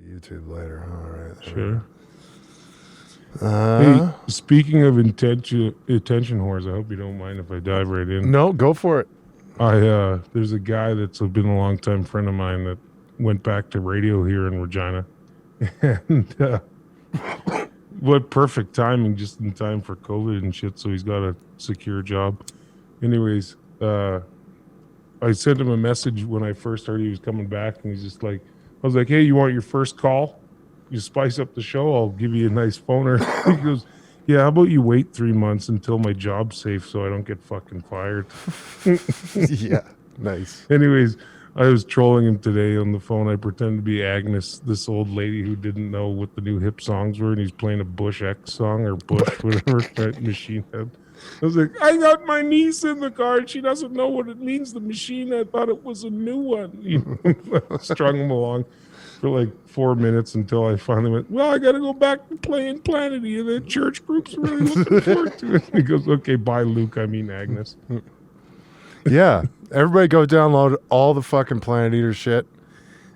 YouTube later. All right. Sure. Hey, speaking of attention whores, I hope you don't mind if I dive right in. No, go for it. There's a guy that's been a long-time friend of mine that went back to radio here in Regina. And what perfect timing, just in time for COVID and shit, so he's got a secure job. Anyways, I sent him a message when I first heard he was coming back, and he's just like, I was like, hey, you want your first call? You spice up the show, I'll give you a nice phoner. He goes, yeah, how about you wait 3 months until my job's safe so I don't get fucking fired? Yeah, nice. Anyways, I was trolling him today on the phone. I pretended to be Agnes, this old lady who didn't know what the new hip songs were, and he's playing a Bush X song or Bush, whatever, right, Machine Head. I was like, I got my niece in the car, and she doesn't know what it means, the machine. I thought it was a new one. Strung him along for like 4 minutes until I finally went, well, I got to go back to playing Planety, and the church group's really looking forward to it. He goes, okay, bye, Luke. I mean, Agnes. Yeah. Everybody go download all the fucking Planet Eater shit.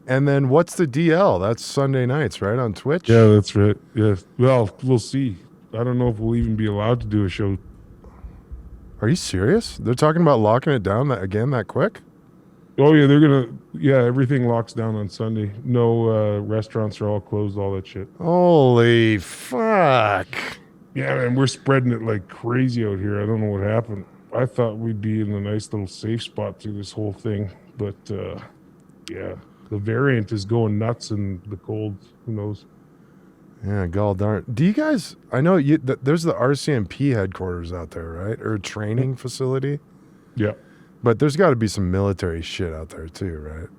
And then what's the DL? That's Sunday nights, right? On Twitch? Yeah, that's right. Yeah. Well, we'll see. I don't know if we'll even be allowed to do a show. Are you serious? They're talking about locking it down that quick? Oh, yeah, everything locks down on Sunday. No, restaurants are all closed, all that shit. Holy fuck. Yeah, man, we're spreading it like crazy out here. I don't know what happened. I thought we'd be in a nice little safe spot through this whole thing. But, yeah, the variant is going nuts in the cold. Who knows? Yeah, gall darn. Do you guys, I know there's the RCMP headquarters out there, right? Or a training facility? Yeah. But there's got to be some military shit out there too, right?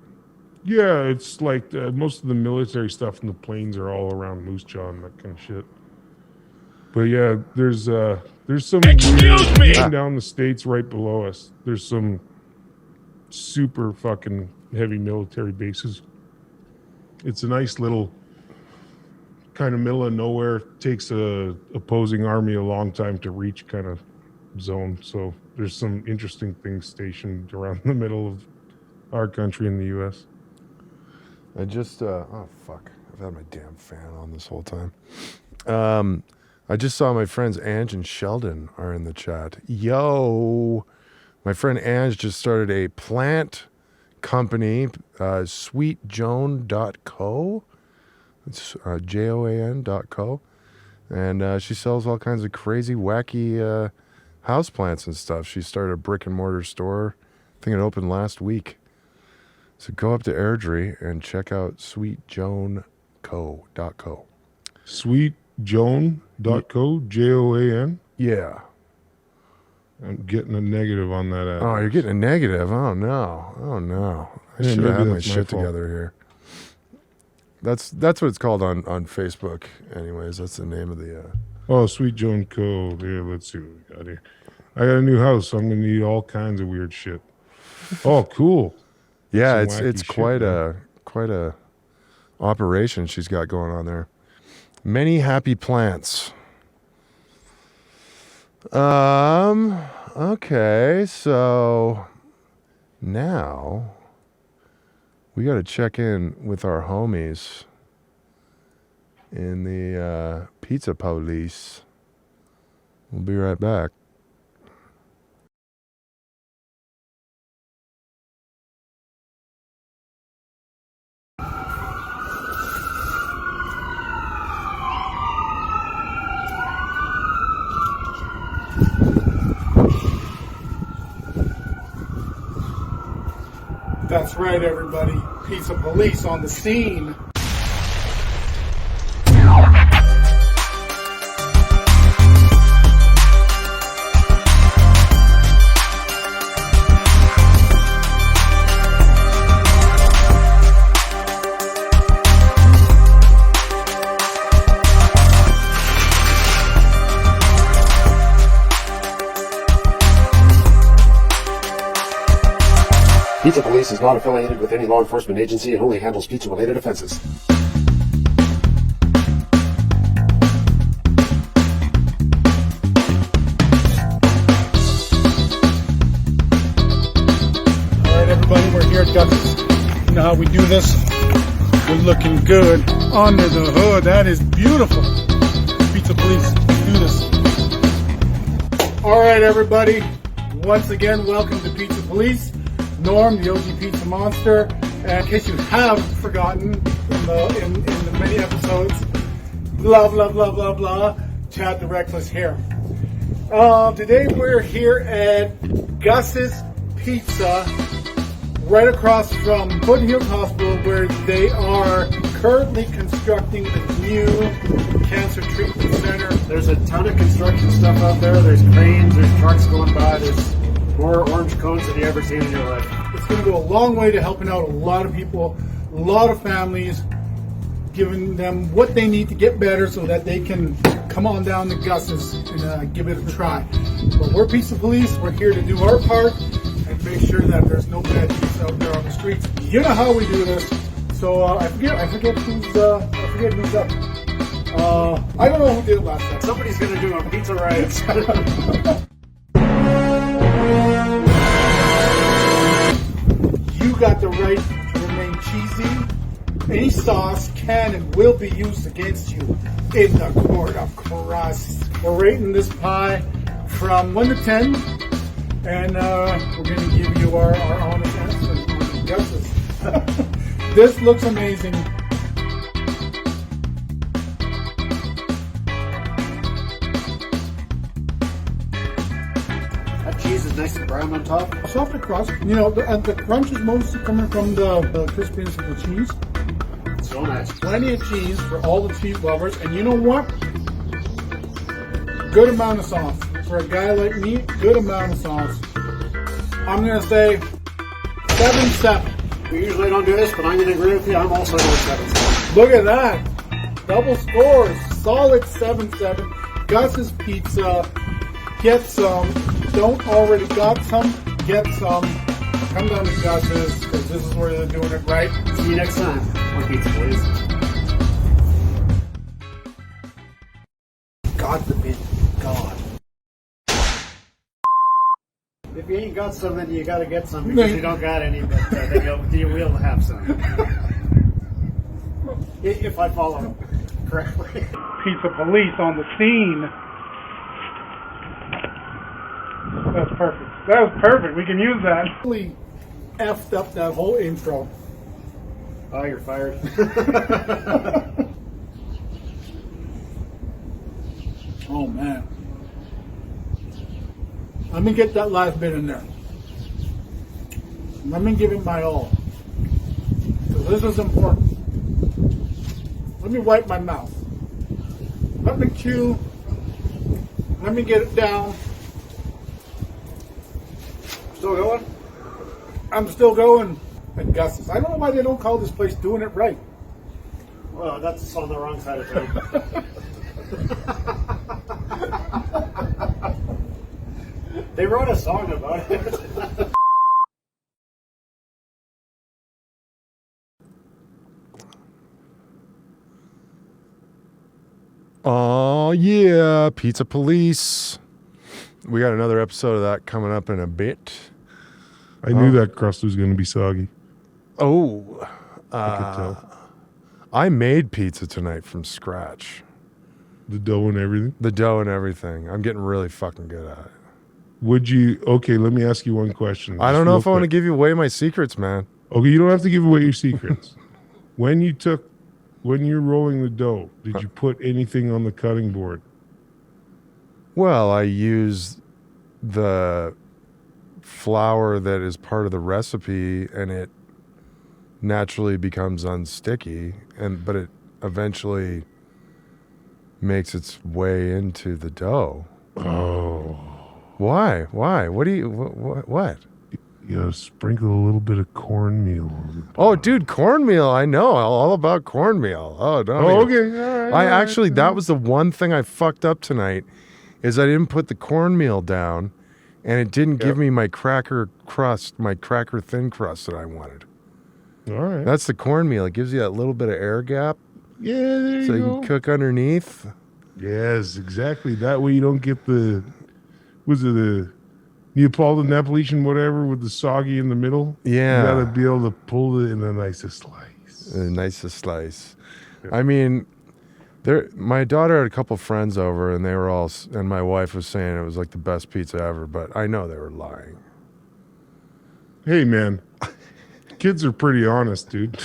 Yeah, it's like most of the military stuff in the planes are all around Moose Jaw and that kind of shit. But yeah, there's some down the states right below us. There's some super fucking heavy military bases. It's a nice little kind of middle of nowhere. Takes a opposing army a long time to reach kind of zone. So there's some interesting things stationed around the middle of our country in the U.S. I just oh fuck, I've had my damn fan on this whole time. I just saw my friends Ange and Sheldon are in the chat. Yo, my friend Ange just started a plant company, sweetjoan.co. It's JOAN.co. And she sells all kinds of crazy, wacky houseplants and stuff. She started a brick and mortar store. I think it opened last week. So go up to Airdrie and check out sweetjoan.co. Sweetjoan.co? JOAN? Yeah. I'm getting a negative on that address. Oh, you're getting a negative? Oh, no. I should have had my shit together here. That's what it's called on Facebook. Anyways, that's the name of the... Oh, Sweet Joan Co. Here, let's see what we got here. I got a new house, so I'm going to need all kinds of weird shit. Oh, cool. Yeah, it's quite a operation she's got going on there. Many happy plants. Okay, so now we got to check in with our homies in the pizza police. We'll be right back. That's right, everybody. Pizza police on the scene. Pizza Police is not affiliated with any law enforcement agency and only handles pizza-related offenses. All right, everybody, we're here at GETTIN. You know how we do this. We're looking good under the hood. That is beautiful. Pizza Police, do this. All right, everybody. Once again, welcome to Pizza Police. Norm, the OG Pizza Monster. And in case you have forgotten in the many episodes, blah, blah, blah, blah, blah, Chad the Reckless here. Today we're here at Gus's Pizza, right across from HEYOKA'S Hospital, where they are currently constructing the new cancer treatment center. There's a ton of construction stuff out there. There's cranes, there's trucks going by, there's more orange cones than you ever seen in your life. It's going to go a long way to helping out a lot of people, a lot of families, giving them what they need to get better so that they can come on down to Gus's and give it a try. But we're Pizza Police. We're here to do our part and make sure that there's no bad pizza out there on the streets. You know how we do this. So I forget who's up. I don't know who did it last time. Somebody's going to do a pizza riot. You got the right to remain cheesy. Any sauce can and will be used against you in the court of crust. We're rating this pie from 1 to 10, and we're going to give you our honest answer on Gus's. This looks amazing. That cheese is nice and brown on top. Softer crust. You know, the crunch is mostly coming from the crispiness of the cheese. So nice. Plenty of cheese for all the cheese lovers. And you know what? Good amount of sauce. For a guy like me, good amount of sauce. I'm going to say 7-7. We usually don't do this, but I'm going to agree with you. I'm also going 7. Look at that. Double scores. Solid 7-7. Gus's Pizza. Get some. Don't already got some. Get some. Come down to Gus's, because this is where they're doing it right. See you next time on Pizza Police. God forbid. God. If you ain't got some, then you got to get some because you don't got any, but then you will have some. If I follow correctly. Pizza Police on the scene. That's perfect. That was perfect. We can use that. Really effed up that whole intro. Oh, you're fired. Oh, man. Let me get that last bit in there. Let me give it my all. Because this is important. Let me wipe my mouth. Let me chew. Let me get it down. Still going? I'm still going at Gus's. I don't know why they don't call this place Doing It Right. Well, that's on the wrong side of town. They wrote a song about it. Oh, yeah. Pizza Police. We got another episode of that coming up in a bit. I knew that crust was going to be soggy. Oh. I could tell. I made pizza tonight from scratch. The dough and everything. The dough and everything. I'm getting really fucking good at it. Would you? Okay, let me ask you one question. I don't know if I want to give you away my secrets, man. Okay, you don't have to give away your secrets. When you're rolling the dough, did you put anything on the cutting board? Well, I use the flour that is part of the recipe, and it naturally becomes unsticky, but it eventually makes its way into the dough. Oh. Why? What do you, what? You gotta sprinkle a little bit of cornmeal on it. Oh, dude, cornmeal. I know all about cornmeal. Oh, no. Oh, okay. All right. That was the one thing I fucked up tonight, is I didn't put the cornmeal down, and it didn't give me my cracker crust, my cracker thin crust that I wanted. All right. That's the cornmeal. It gives you that little bit of air gap. Yeah, there you so go. you can cook underneath. Yes, exactly. That way you don't get the Neapolitan, Appalachian, whatever, with the soggy in the middle. Yeah. You gotta be able to pull it in the nicest slice. slice. nicest slice. Yeah. I mean, my daughter had a couple friends over, and they were all, and my wife was saying it was like the best pizza ever, but I know they were lying. Hey, man. Kids are pretty honest, dude.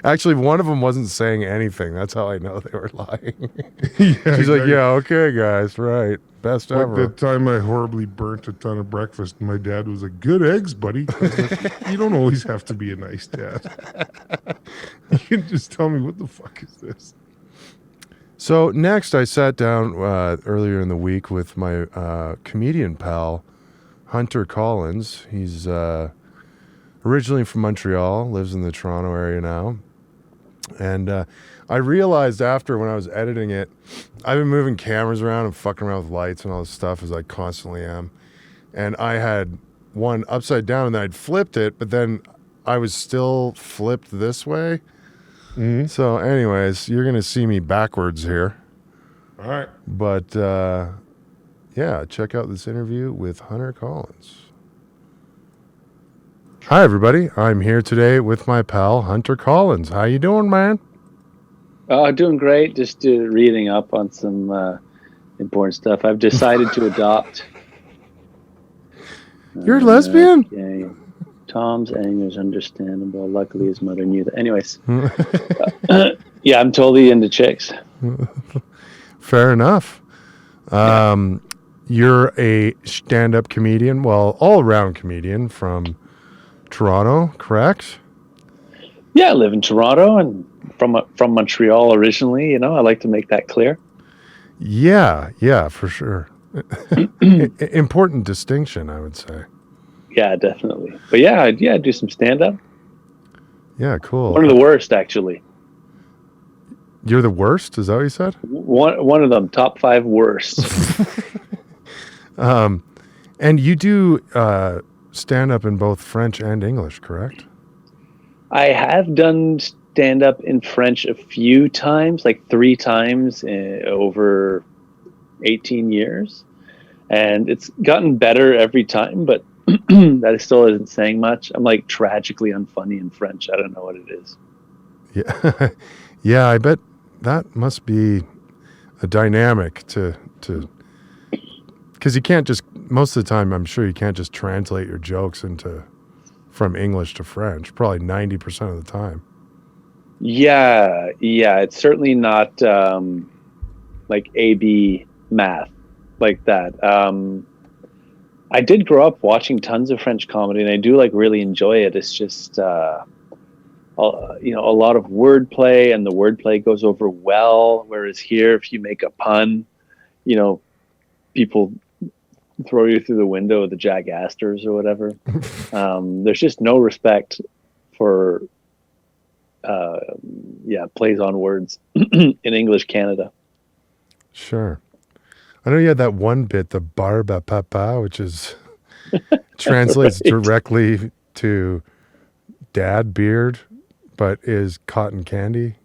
Actually, one of them wasn't saying anything. That's how I know they were lying. Yeah, She's like, exactly. "Yeah, okay, guys, right, best Like ever." that time I horribly burnt a ton of breakfast, and my dad was like, "Good eggs, buddy." I was like, you don't always have to be a nice dad. You can just tell me, what the fuck is this? So next, I sat down earlier in the week with my comedian pal, Hunter Collins. He's originally from Montreal, lives in the Toronto area now. And I realized after, when I was editing it, I've been moving cameras around and fucking around with lights and all this stuff, as I constantly am. And I had one upside down, and then I'd flipped it, but then I was still flipped this way. Mm-hmm. So anyways, you're going to see me backwards here. All right. But yeah, check out this interview with Hunter Collins. Hi, everybody. I'm here today with my pal, Hunter Collins. How you doing, man? Doing great. Just reading up on some important stuff. I've decided to adopt. You're a lesbian? Okay. Tom's anger is understandable. Luckily, his mother knew that. Anyways, yeah, I'm totally into chicks. Fair enough. You're a stand-up comedian, well, all-around comedian from Toronto, correct? Yeah, I live in Toronto and from Montreal originally. You know, I like to make that clear. Yeah, for sure. Important distinction, I would say. Yeah, definitely. But yeah, I do some stand-up. Yeah, cool. One of the worst, actually. You're the worst? Is that what you said? One of them, top 5 worst. And you do stand-up in both French and English, correct? I have done stand-up in French a few times, like 3 times over 18 years. And it's gotten better every time, but that still isn't saying much. I'm like tragically unfunny in French. I don't know what it is. Yeah. Yeah, I bet that must be a dynamic to because you can't just, most of the time, I'm sure you can't just translate your jokes from English to French, probably 90% of the time. Yeah, it's certainly not like A-B math like that. I did grow up watching tons of French comedy, and I do like really enjoy it. It's just a lot of wordplay, and the wordplay goes over well. Whereas here, if you make a pun, people throw you through the window of the Jag Astors or whatever. There's just no respect for plays on words in English Canada. Sure. I know you had that one bit, the barbe à papa, which is translates directly to dad beard, but is cotton candy.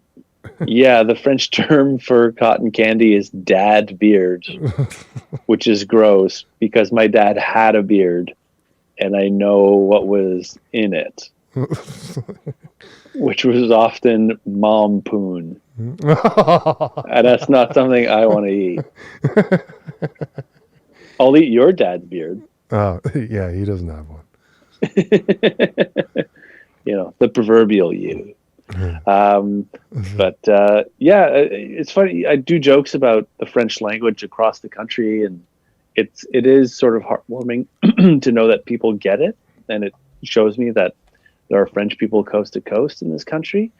Yeah, the French term for cotton candy is dad beard, which is gross because my dad had a beard and I know what was in it, which was often mom poon. And that's not something I want to eat. I'll eat your dad's beard. Oh, yeah, he doesn't have one. The proverbial you. But it's funny. I do jokes about the French language across the country, and it is sort of heartwarming to know that people get it, and it shows me that there are French people coast to coast in this country,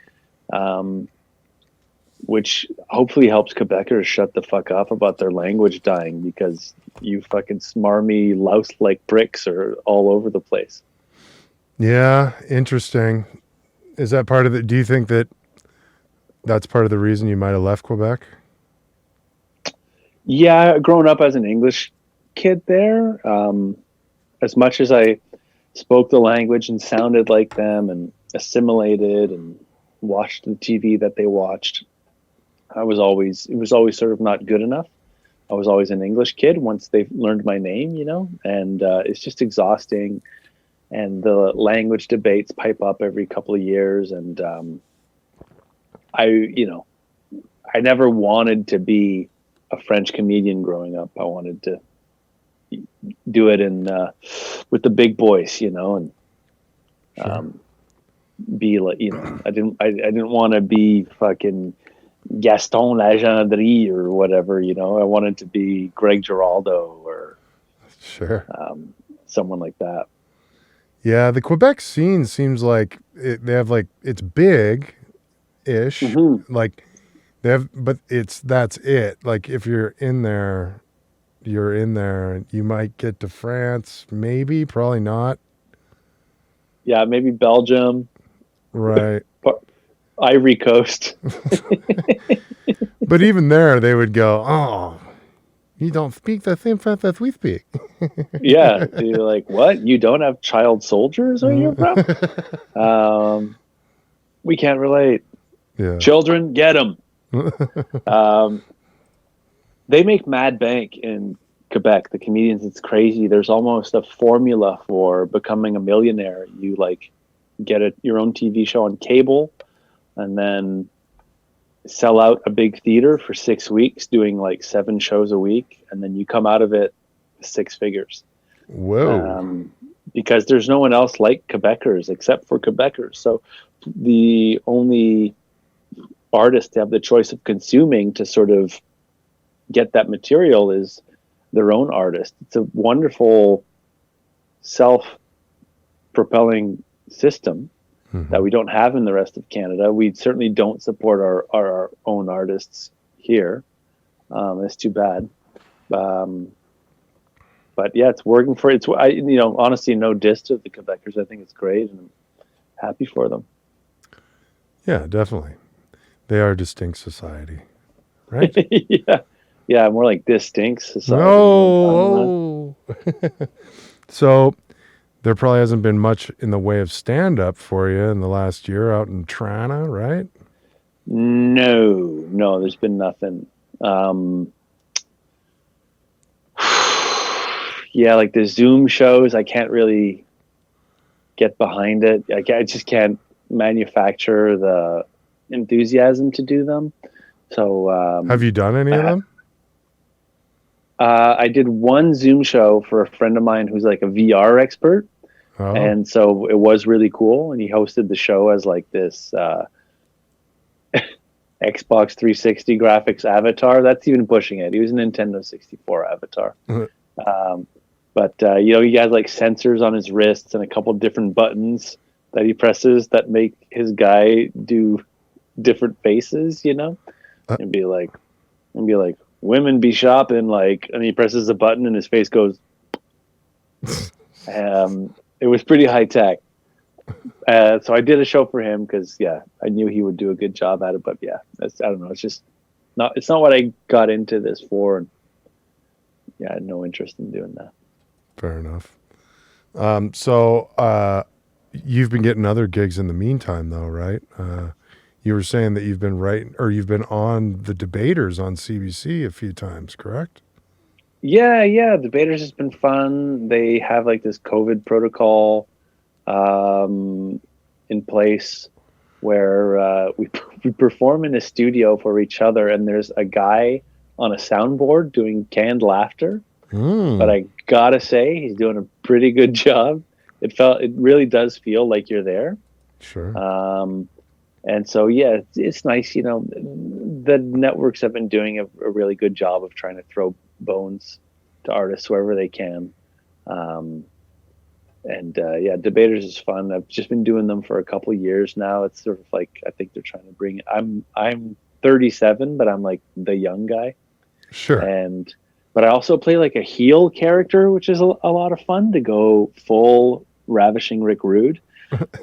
which hopefully helps Quebecers shut the fuck up about their language dying, because you fucking smarmy louse like pricks are all over the place. Yeah, interesting. Is that part of it? Do you think that's part of the reason you might have left Quebec? Yeah, growing up as an English kid there, as much as I spoke the language and sounded like them and assimilated and watched the TV that they watched, it was always sort of not good enough. I was always an English kid once they learned my name, and it's just exhausting and the language debates pipe up every couple of years. And I never wanted to be a French comedian growing up. I wanted to do it with the big boys, and be like, I didn't want to be fucking Gaston Lagendrie or whatever, I wanted to be Greg Giraldo or Sure. someone like that. Yeah, the Quebec scene seems like they have like it's big-ish, like they have, but that's it. Like if you're in there, you're in there. You might get to France, maybe, probably not. Yeah, maybe Belgium, Right. Ivory Coast. But even there, they would go, "Oh, you don't speak the same French that we speak." Yeah, you're like, what? You don't have child soldiers where you're from? We can't relate. Yeah. Children, get them. They make mad bank in Quebec. The comedians, it's crazy. There's almost a formula for becoming a millionaire. You like get your own TV show on cable, and then sell out a big theater for 6 weeks, doing like 7 shows a week, and then you come out of it 6 figures. Whoa. Because there's no one else like Quebecers except for Quebecers. So the only artists to have the choice of consuming to sort of get that material is their own artist. It's a wonderful self-propelling system that we don't have in the rest of Canada. We certainly don't support our own artists here. It's too bad. But yeah, it's working for it's. Honestly, no diss to the Quebecers. I think it's great, and I'm happy for them. Yeah, definitely. They are a distinct society, right? yeah, more like distinct society. No. So there probably hasn't been much in the way of stand-up for you in the last year out in Toronto, right? No, there's been nothing. Yeah, like the Zoom shows, I can't really get behind it. I just can't manufacture the enthusiasm to do them. So, have you done any of them? I did one Zoom show for a friend of mine who's like a VR expert. Oh. And so it was really cool. And he hosted the show as like this Xbox 360 graphics avatar. That's even pushing it. He was a Nintendo 64 avatar. But he has like sensors on his wrists and a couple different buttons that he presses that make his guy do different faces, and be like, women be shopping, like, and he presses a button and his face goes. It was pretty high tech. So I did a show for him because, I knew he would do a good job at it. But I don't know. It's just it's not what I got into this for. And I had no interest in doing that. Fair enough. So you've been getting other gigs in the meantime, though, right? You were saying that you've been writing, or you've been on the Debaters on CBC a few times, correct? Yeah. Debaters has been fun. They have like this COVID protocol in place where we perform in a studio for each other, and there's a guy on a soundboard doing canned laughter. But I gotta say, he's doing a pretty good job. It really does feel like you're there. Sure. And so, it's nice. The networks have been doing a really good job of trying to throw bones to artists wherever they can. Debaters is fun. I've just been doing them for a couple of years now. It's sort of like, I think they're trying to bring it. I'm 37, but I'm like the young guy. Sure. But I also play like a heel character, which is a lot of fun, to go full ravishing Rick Rude,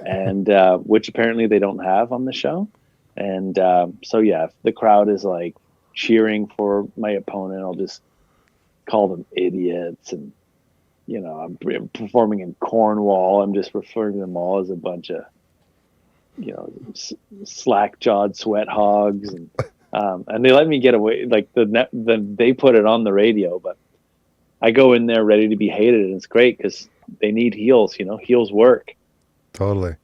and which apparently they don't have on the show. And if the crowd is like cheering for my opponent, I'll just call them idiots. And I'm performing in Cornwall. I'm just referring to them all as a bunch of slack-jawed sweat hogs, and they let me get away. Like they put it on the radio, but I go in there ready to be hated, and it's great because they need heels. Heels work. Totally.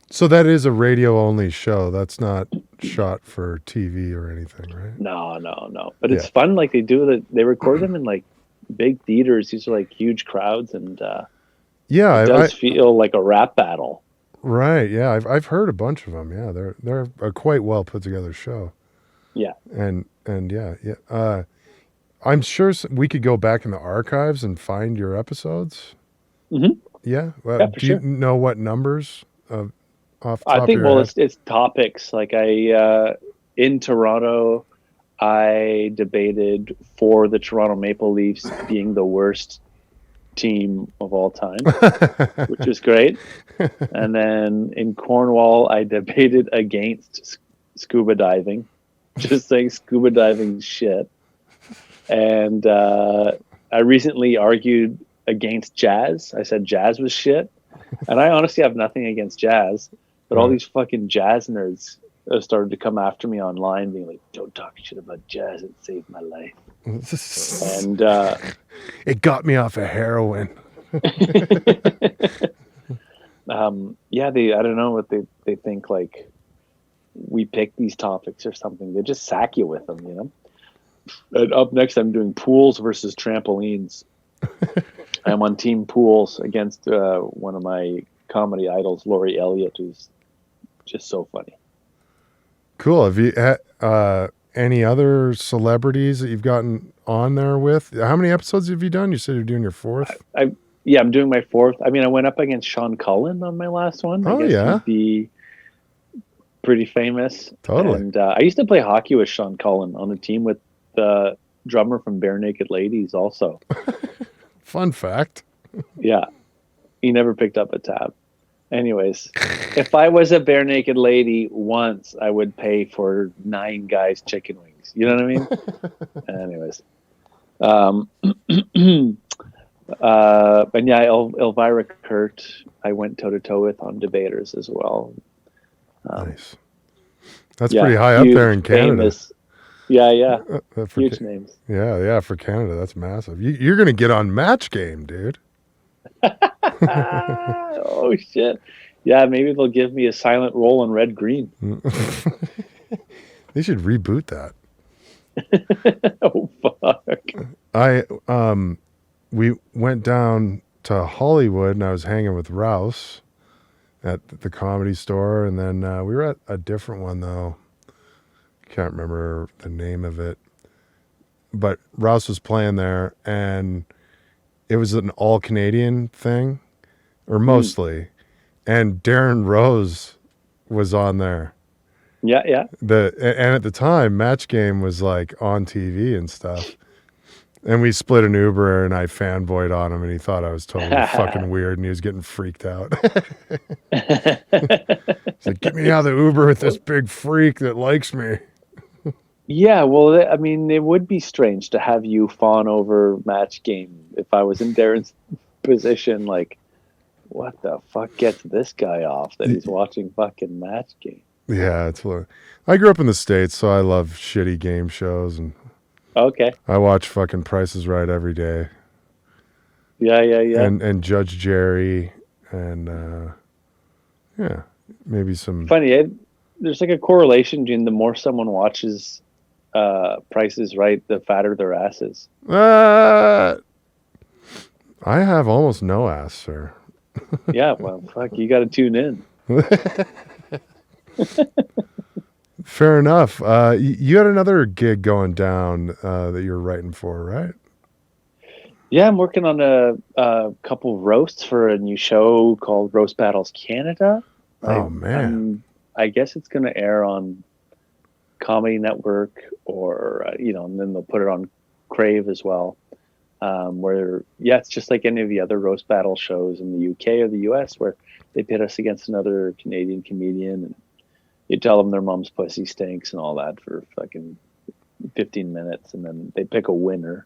So that is a radio only show. That's not shot for TV or anything, right? No. But it's fun. Like they record them in like big theaters. These are like huge crowds, and Yeah, it does feel like a rap battle. right. Yeah, I've heard a bunch of them. Yeah, they're a quite well put together show. Yeah. And yeah. I'm sure we could go back in the archives and find your episodes. Mm-hmm. Yeah. Yeah, for do you sure. know what numbers off the top I think of your head? it's topics. Like in Toronto, I debated for the Toronto Maple Leafs being the worst team of all time, which is great. And then in Cornwall, I debated against scuba diving, just saying scuba diving shit. And I recently argued against jazz. I said jazz was shit. And I honestly have nothing against jazz, but all these fucking jazz nerds started to come after me online, being like, "Don't talk shit about jazz. It saved my life." And it got me off of heroin. yeah, I don't know what they think. Like we pick these topics or something. They just sack you with them, And up next, I'm doing pools versus trampolines. I'm on team pools against one of my comedy idols, Laurie Elliott, who's just so funny. Cool. Have you had any other celebrities that you've gotten on there with? How many episodes have you done? You said you're doing your fourth. I'm doing my fourth. I mean, I went up against Sean Cullen on my last one. Oh, I guess yeah. he'd be pretty famous. Totally. And I used to play hockey with Sean Cullen on a team with the drummer from Bare Naked Ladies also. Fun fact. Yeah. He never picked up a tab. Anyways, if I was a Bare Naked Lady once, I would pay for 9 guys chicken wings. You know what I mean? Anyways. And yeah, Elvira Kurt, I went toe-to-toe with on Debaters as well. Nice. That's pretty high up there in Canada. Famous. Yeah. Huge names. Yeah, for Canada, that's massive. You're going to get on Match Game, dude. Oh, shit. Yeah, maybe they'll give me a silent role on Red Green. They should reboot that. Oh, fuck. We went down to Hollywood and I was hanging with Rouse at the Comedy Store, and then we were at a different one though. Can't remember the name of it, but Rouse was playing there, and it was an all Canadian thing, or mostly, and Darren Rose was on there. Yeah. And at the time, Match Game was like on TV and stuff. And we split an Uber, and I fanboyed on him, and he thought I was totally fucking weird, and he was getting freaked out. He's like, "Get me out of the Uber with this big freak that likes me." Yeah, well, I mean, it would be strange to have you fawn over Match Game if I was in Darren's position. Like, what the fuck gets this guy off that he's watching fucking Match Game? Yeah, I grew up in the States, so I love shitty game shows, and okay, I watch fucking Price is Right every day. Yeah. And Judge Jerry, and maybe some. Funny, there's like a correlation between the more someone watches Price is Right, the fatter their ass is. I have almost no ass, sir. Yeah, well, fuck, you got to tune in. Fair enough. You had another gig going down that you're writing for, right? Yeah, I'm working on a couple roasts for a new show called Roast Battles Canada. Oh, man. I guess it's going to air on Comedy Network, or and then they'll put it on Crave as well. It's just like any of the other roast battle shows in the UK or the US, where they pit us against another Canadian comedian, and you tell them their mom's pussy stinks and all that for fucking 15 minutes, and then they pick a winner.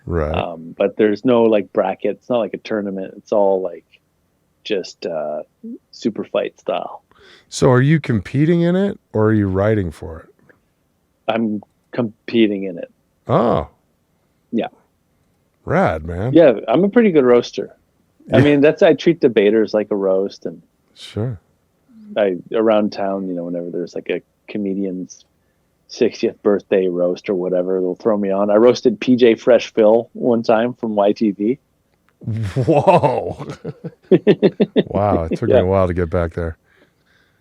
Right. But there's no like bracket. It's not like a tournament. It's all like just super fight style. So are you competing in it, or are you writing for it? I'm competing in it. Oh. Yeah. Rad, man. Yeah, I'm a pretty good roaster. I mean, I treat debaters like a roast, and Sure. around town, whenever there's like a comedian's 60th birthday roast or whatever, they'll throw me on. I roasted PJ Fresh Phil one time from YTV. Whoa. Wow. It took me Yeah. a while to get back there.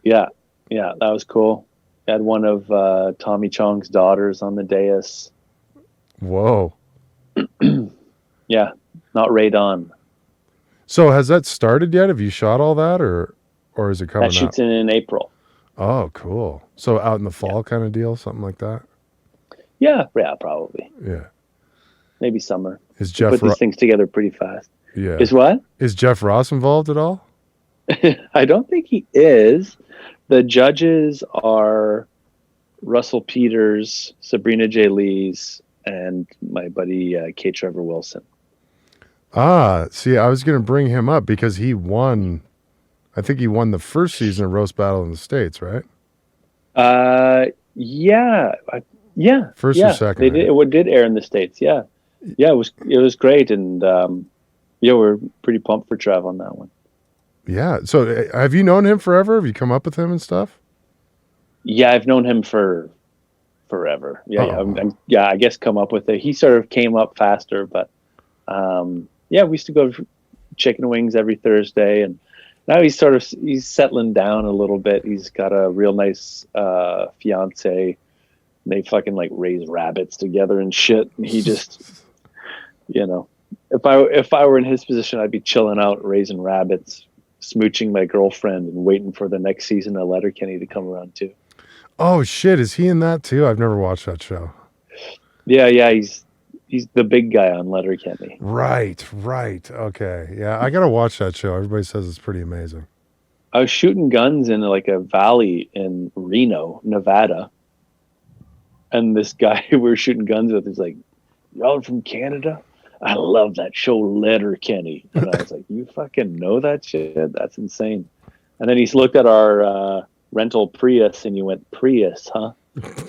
Yeah, that was cool. I had one of Tommy Chong's daughters on the dais. Whoa. Yeah, not radon. So has that started yet? Have you shot all that, or is it coming That shoots out? in April. Oh, cool. So out in the fall kind of deal, something like that? Yeah, probably. Yeah. Maybe summer. Is We Jeff put these things together pretty fast. Yeah. Is what? Is Jeff Ross involved at all? I don't think he is. The judges are Russell Peters, Sabrina J. Lees, and my buddy K. Trevor Wilson. Ah, see, I was going to bring him up because he won. I think he won the first season of Roast Battle in the States, right? Yeah. First yeah. or second, They did. It did air in the States. Yeah. It was great, and we're pretty pumped for Trev on that one. Yeah. So have you known him forever? Have you come up with him and stuff? Yeah, I've known him for forever. I guess come up with it. He sort of came up faster, but we used to go for chicken wings every Thursday, and now he's settling down a little bit. He's got a real nice fiance. They fucking like raise rabbits together and shit. And he just, if I were in his position, I'd be chilling out raising rabbits, smooching my girlfriend, and waiting for the next season of Letterkenny to come around too. Oh shit, is he in that too? I've never watched that show. Yeah, he's the big guy on Letterkenny. Right. Okay. Yeah, I got to watch that show. Everybody says it's pretty amazing. I was shooting guns in like a valley in Reno, Nevada. And this guy we were shooting guns with is like, "Y'all from Canada? I love that show Letterkenny." And I was like, "You fucking know that shit? That's insane." And then he's looked at our rental Prius and he went, "Prius, huh?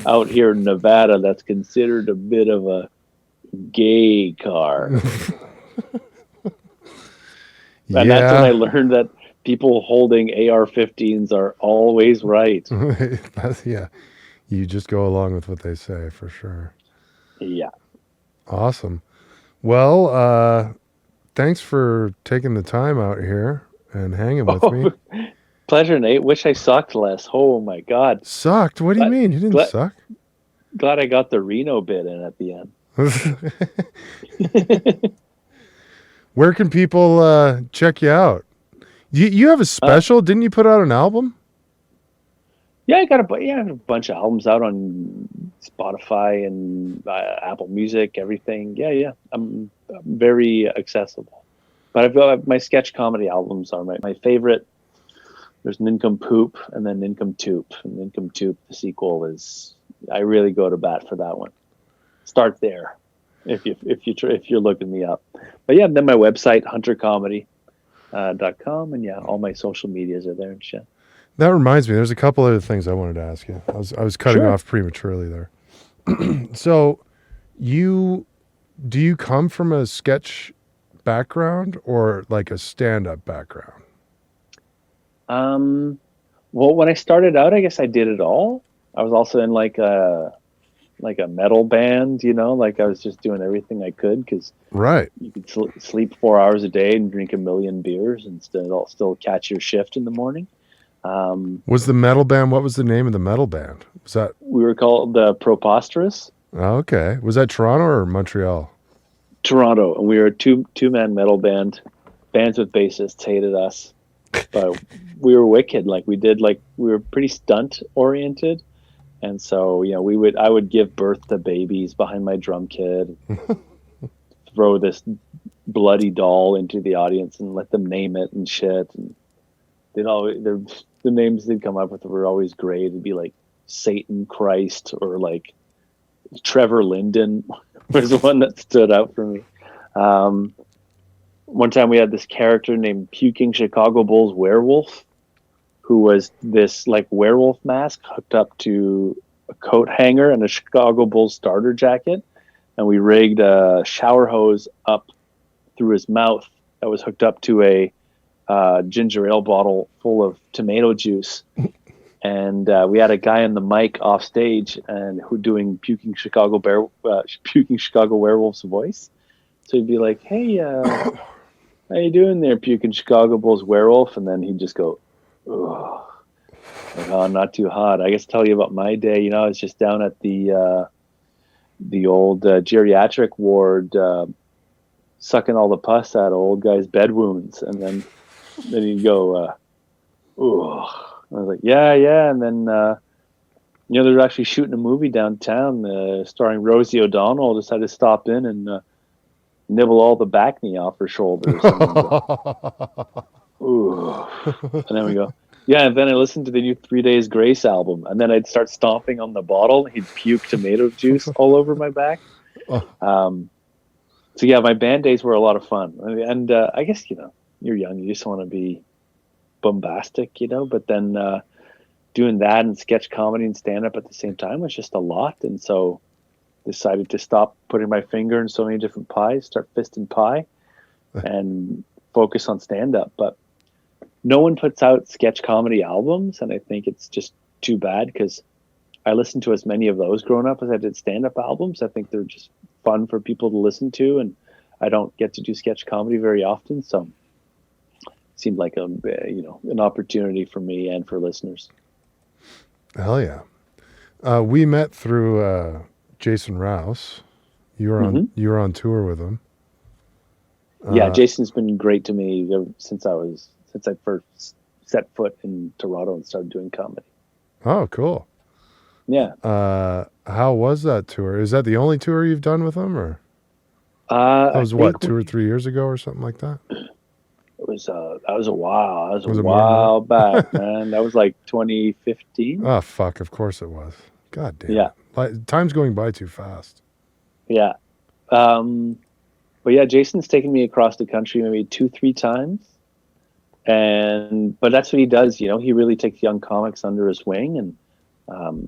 Out here in Nevada, that's considered a bit of a gay car." And that's when I learned that people holding AR-15s are always right. Yeah. You just go along with what they say for sure. Yeah. Awesome. Well, thanks for taking the time out here and hanging with me. Pleasure, Nate. Wish I sucked less. Oh my God. Sucked? What do you mean? You didn't suck? Glad I got the Reno bit in at the end. Where can people check you out? You have a special? Didn't you put out an album? Yeah, I got a bunch of albums out on Spotify and Apple Music, everything. Yeah. I'm very accessible. But I've got my sketch comedy albums are my favorite. There's Nincompoop and then Nincomtoop. And Nincomtoop, the sequel, is I really go to bat for that one. Start there if you're looking me up. But yeah, then my website huntercomedy.com, and all my social medias are there and shit. That reminds me, there's a couple other things I wanted to ask you. I was cutting off prematurely there. So, do you come from a sketch background or like a stand-up background? Well, when I started out, I guess I did it all. I was also in like a metal band, like I was just doing everything I could because you could sleep 4 hours a day and drink 1 million beers and still catch your shift in the morning. Was the metal band? What was the name of the metal band? Was that? We were called the Preposterous. Oh, okay. Was that Toronto or Montreal? Toronto, and we were a two-man metal band. Bands with bassists hated us, but we were wicked. Like we were pretty stunt oriented, and so I would give birth to babies behind my drum kit, throw this bloody doll into the audience and let them name it and shit. And the names they'd come up with were always great. It'd be like Satan Christ or like Trevor Linden was the one that stood out for me. One time we had this character named Puking Chicago Bulls Werewolf, who was this like werewolf mask hooked up to a coat hanger and a Chicago Bulls starter jacket. And we rigged a shower hose up through his mouth that was hooked up to a ginger ale bottle full of tomato juice. And we had a guy on the mic off stage and who doing puking Chicago werewolf's voice. So he'd be like, "Hey, how you doing there, puking Chicago Bulls werewolf?" And then he'd just go, "Ugh." Like, "Oh, not too hot. I guess tell you about my day. You know, I was just down at the old geriatric ward, sucking all the pus out of old guys' bed wounds." And then he'd go, "Ugh." I was like, yeah. And then, they're actually shooting a movie downtown starring Rosie O'Donnell. Just had to stop in and nibble all the back knee off her shoulders. And then go, ooh. And then we go, yeah. And then I listened to the new 3 Days Grace album. And then I'd start stomping on the bottle. He'd puke tomato juice all over my back. So, yeah, my band days were a lot of fun. And I guess, you're young. You just want to be bombastic, but then doing that and sketch comedy and stand up at the same time was just a lot. And so decided to stop putting my finger in so many different pies, start fisting pie and focus on stand up. But no one puts out sketch comedy albums. And I think it's just too bad because I listened to as many of those growing up as I did stand up albums. I think they're just fun for people to listen to. And I don't get to do sketch comedy very often. So seemed like an opportunity for me and for listeners. Hell yeah. We met through Jason Rouse. You were on tour with him. Yeah, Jason's been great to me since I first set foot in Toronto and started doing comedy. Oh, cool. Yeah. How was that tour? Is that the only tour you've done with him, or that was 2 or 3 years ago or something like that? That was a while. That was a while back, man. That was like 2015. Oh fuck! Of course it was. God damn. Yeah. Time's going by too fast. Yeah. But yeah, Jason's taken me across the country maybe 2-3 times, but that's what he does. He really takes young comics under his wing, and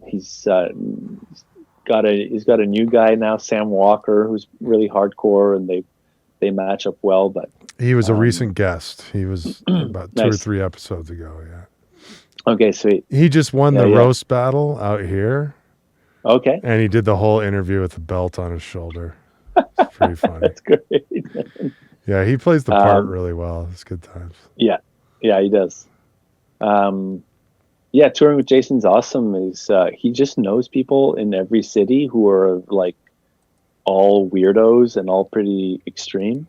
he's got a new guy now, Sam Walker, who's really hardcore, and they match up well. But he was a recent guest. He was about 2 or Nice. 3 episodes ago. Yeah. Okay, sweet. He just won the roast battle out here, Okay, and he did the whole interview with the belt on his shoulder. It's pretty funny. that's great. Yeah, he plays the part really well. It's good times. Yeah, he does. Yeah, touring with Jason's awesome. He just knows people in every city who are like all weirdos and all pretty extreme.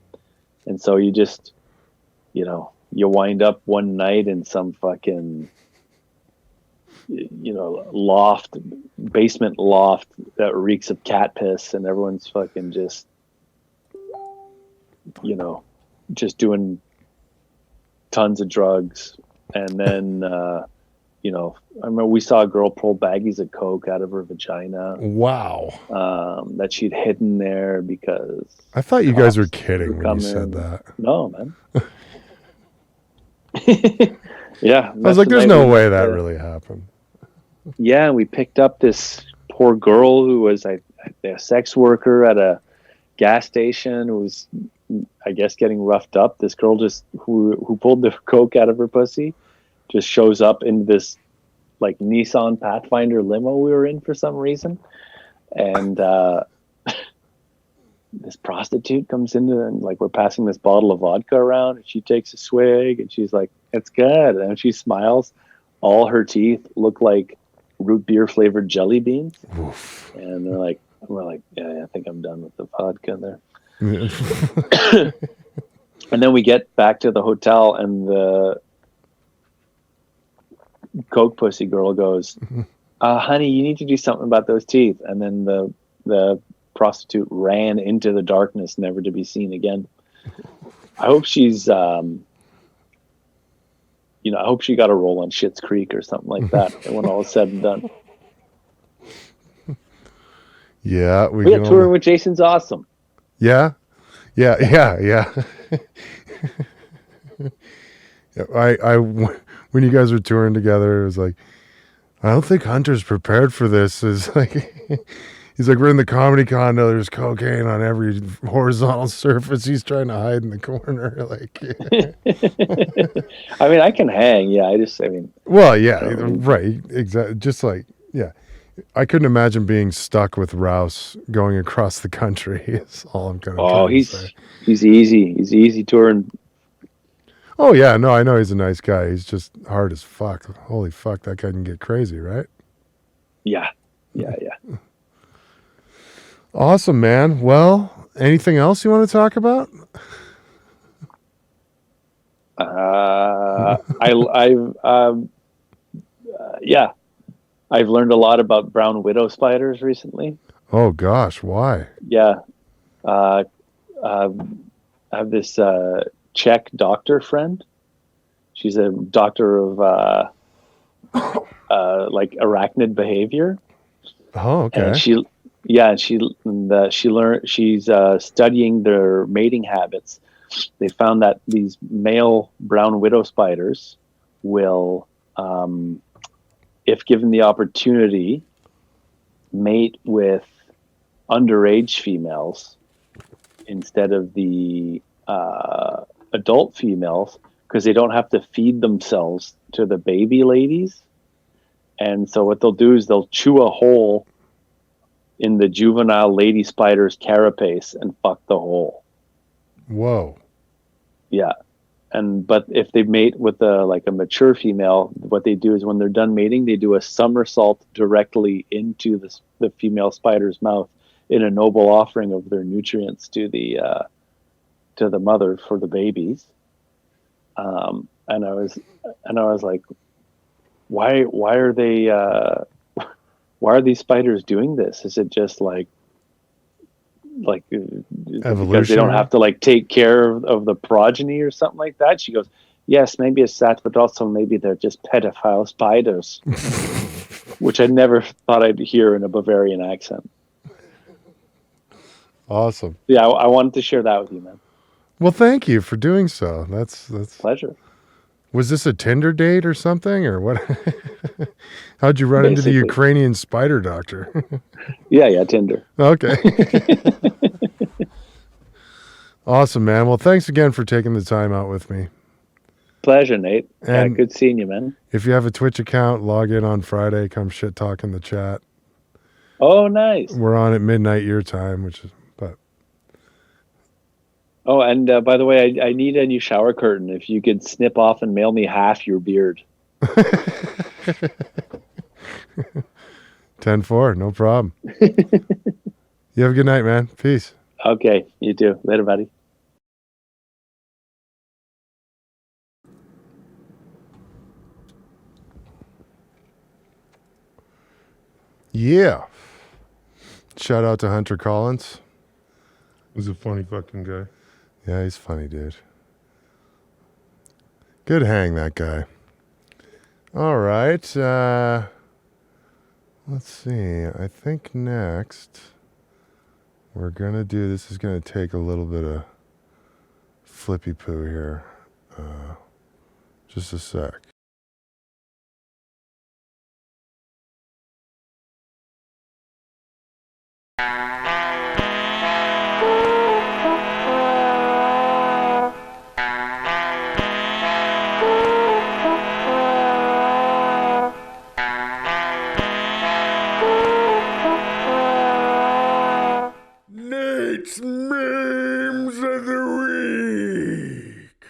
And so you just, you wind up one night in some fucking, basement loft that reeks of cat piss, and everyone's fucking just, just doing tons of drugs. And then, I remember we saw a girl pull baggies of coke out of her vagina. Wow. That she'd hidden there because I thought you guys were kidding when you said that. No, man. Yeah. I was like, there's no way that really happened. Yeah, we picked up this poor girl who was a sex worker at a gas station who was, I guess, getting roughed up. This girl who pulled the coke out of her pussy just shows up in this like Nissan Pathfinder limo we were in for some reason. And this prostitute comes in and like we're passing this bottle of vodka around, and she takes a swig and she's like, "It's good." And she smiles. All her teeth look like root beer flavored jelly beans. Oof. And we're like, yeah, I think I'm done with the vodka there. And then we get back to the hotel, and the coke pussy girl goes, "Honey, you need to do something about those teeth." And then the prostitute ran into the darkness, never to be seen again. I hope she's, I hope she got a role on Schitt's Creek or something like that when all is said and done. Yeah, touring with Jason's awesome. Yeah. I when you guys were touring together, it was like, I don't think Hunter's prepared for this. Is like, He's like, we're in the comedy condo. There's cocaine on every horizontal surface. He's trying to hide in the corner. Like, I mean, I can hang. Yeah, I mean, well, yeah, I don't need right. Exactly. Just like, yeah. I couldn't imagine being stuck with Rouse going across the country. Is all I'm kind of oh, trying to say. he's easy. He's easy touring. Oh yeah, no, I know he's a nice guy. He's just hard as fuck. Holy fuck, that guy can get crazy, right? Yeah. Awesome, man. Well, anything else you want to talk about? Yeah. I've learned a lot about brown widow spiders recently. Oh gosh, why? Yeah. Uh, I have this Czech doctor friend. She's a doctor of like arachnid behavior. Oh, okay. And she learned. She's studying their mating habits. They found that these male brown widow spiders will, if given the opportunity, mate with underage females instead of the adult females, because they don't have to feed themselves to the baby ladies. And so what they'll do is they'll chew a hole in the juvenile lady spider's carapace and fuck the hole. Whoa. Yeah. But if they mate with a mature female, what they do is when they're done mating, they do a somersault directly into the female spider's mouth in a noble offering of their nutrients to the mother for the babies. And I was like, why are they why are these spiders doing this? Is it just like because they don't have to like take care of the progeny or something like that? She goes, yes, maybe it's that, but also maybe they're just pedophile spiders, which I never thought I'd hear in a Bavarian accent. Awesome. Yeah, I wanted to share that with you, man. Well, thank you for doing so. That's Pleasure. Was this a Tinder date or something, or what? How'd you run into the Basically. Ukrainian spider doctor? Yeah, Tinder. Okay. Awesome, man. Well, thanks again for taking the time out with me. Pleasure, Nate. And good seeing you, man. If you have a Twitch account, log in on Friday. Come shit talk in the chat. Oh, nice. We're on at midnight your time, which is Oh, and by the way, I need a new shower curtain. If you could snip off and mail me half your beard. 10-4, no problem. You have a good night, man. Peace. Okay, you too. Later, buddy. Yeah. Shout out to Hunter Collins. He's a funny fucking guy. Yeah, he's funny, dude. Good hang, that guy. All right. Let's see. I think next we're going to do, this is going to take a little bit of flippy poo here. Just a sec. Nate's Memes of the Week.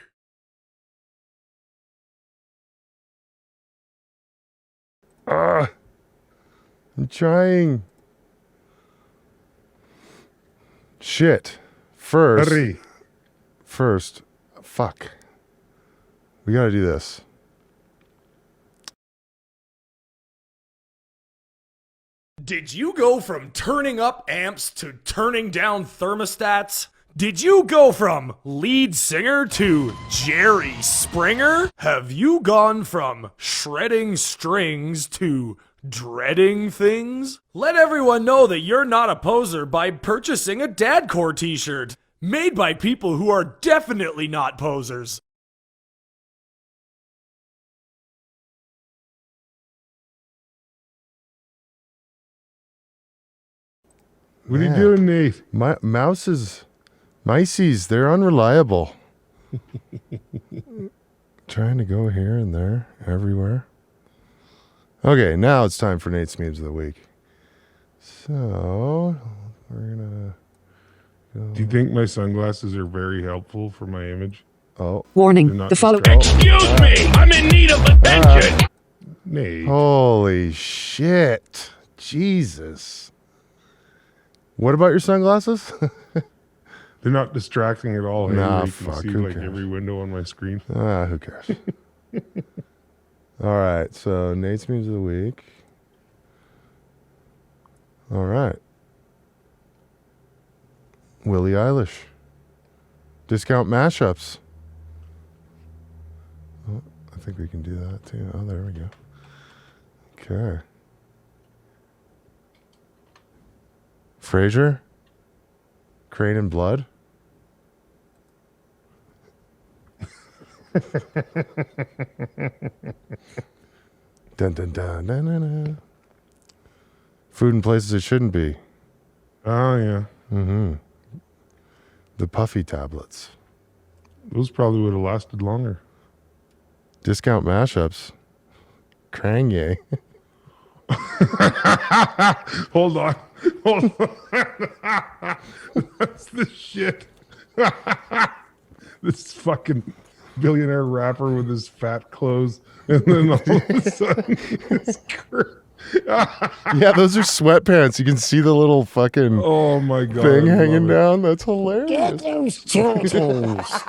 I'm trying. Shit. First, fuck. We gotta do this. Did you go from turning up amps to turning down thermostats? Did you go from lead singer to Jerry Springer? Have you gone from shredding strings to dreading things? Let everyone know that you're not a poser by purchasing a Dadcore t-shirt, made by people who are definitely not posers. What are you Man. doing, Nate? Miceies, they're unreliable. Trying to go here and there, everywhere. Okay, now it's time for Nate's memes of the week. So, we're gonna go. Do you think my sunglasses are very helpful for my image? Oh, Warning, They're not the following. Excuse me, I'm in need of attention. Nate. holy shit. Jesus. What about your sunglasses? They're not distracting at all. Nah, You can fuck, see who like cares? every window on my screen. Who cares? All right, so Nate's memes of the week. All right. Willie Eilish. Discount mashups. Oh, I think we can do that too. Oh, there we go. Okay. Frasier. Crane and Blood. Dun, dun, dun, dun, dun, dun. Food in places it shouldn't be. Oh yeah, Mm-hmm. The puffy tablets. those probably would have lasted longer. Discount mashups. Kranye. Hold on. That's the shit. This fucking billionaire rapper with his fat clothes, and then all of a sudden, this Yeah, those are sweatpants. You can see the little fucking oh my god, thing I hanging love it. down. That's hilarious. Those turtles.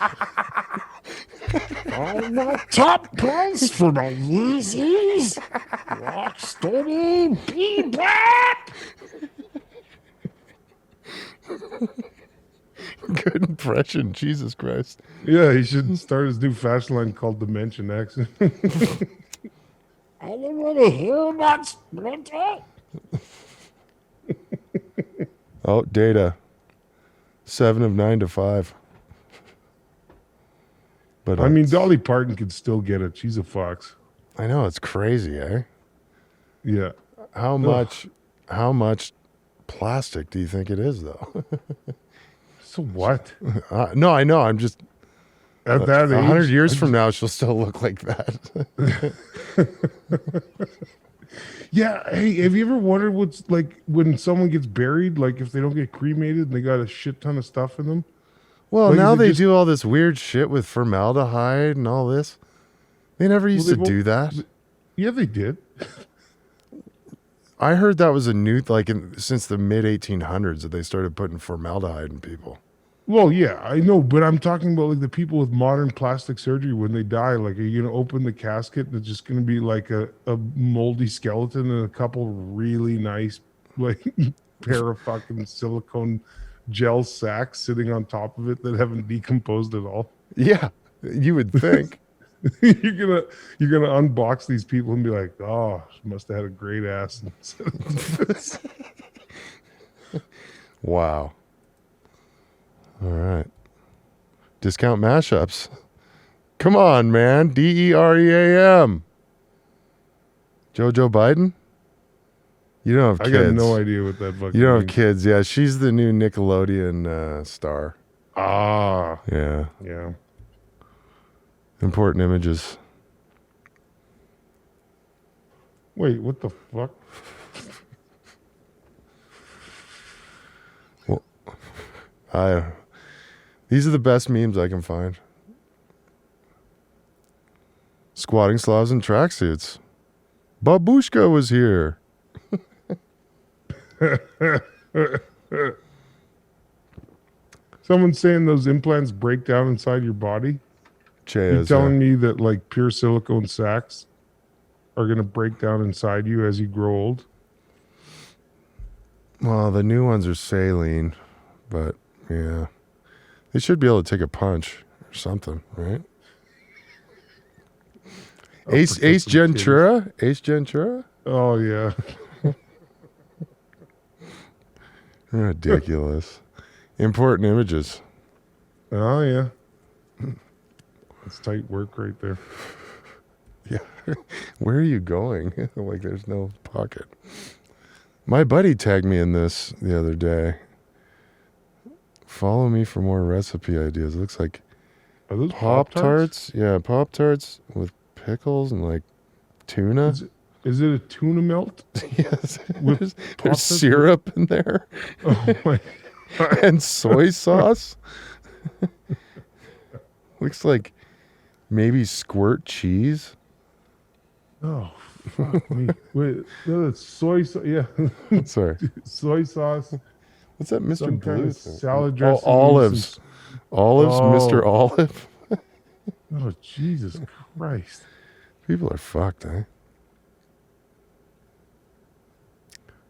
I'm the top price for my Yeezys. Rock steady, be back. Good impression. Jesus Christ. Yeah, he should start his new fashion line called Dimension X. I don't want to hear about Splinter. Oh, Data. 7 of 9 to 5. But I mean, Dolly Parton could still get it. She's a fox. I know it's crazy, eh? Yeah. How much plastic do you think it is, though? So what? No, I know. I'm just At that age, 100 years from now, she'll still look like that. Yeah. Hey, have you ever wondered what's like when someone gets buried? Like if they don't get cremated and they got a shit ton of stuff in them. Well, Like, now is it they just- do all this weird shit with formaldehyde and all this. They never used they to won't- do that. Yeah, they did. I heard that was a new, since the mid 1800s that they started putting formaldehyde in people. Well, yeah, I know, but I'm talking about like the people with modern plastic surgery when they die. Like, are you gonna open the casket and it's just gonna be like a moldy skeleton and a couple really nice like pair of fucking silicone gel sacks sitting on top of it that haven't decomposed at all? Yeah, you would think. you're gonna unbox these people and be like, oh, she must have had a great ass. Wow. All right. Discount mashups. Come on, man. DEREAM. Jojo Biden? You don't have I kids. got no idea what that fucking You don't have means. kids. Yeah, she's the new Nickelodeon star. Ah, Yeah. yeah. Important images. Wait, what the fuck? These are the best memes I can find. Squatting Slavs in tracksuits. Babushka was here. Someone's saying those implants break down inside your body. Che You're is, telling me that like pure silicone sacs are going to break down inside you as you grow old? well, the new ones are saline, but yeah. They should be able to take a punch or something, right? Ace protect them Ventura? Ace Ventura? Oh, yeah. Ridiculous. Important images. Oh, yeah. It's tight work right there. Yeah. Where are you going? Like there's no pocket. My buddy tagged me in this the other day. Follow me for more recipe ideas. It looks like Are those Pop-Tarts? Yeah, Pop-Tarts with pickles and like tuna. Is it a tuna melt? Yes. With There's Pop-Tarts? syrup in there. Oh my God. And soy sauce. Looks like maybe squirt cheese. Oh, fuck me. Wait, no, that's soy sauce. Yeah. Sorry. Soy sauce. What's that, Mr. Some kind Blue of thing? salad Oh, dressing. olives. Olives, Oh. Mr. Olive. Oh, Jesus Christ. People are fucked, eh?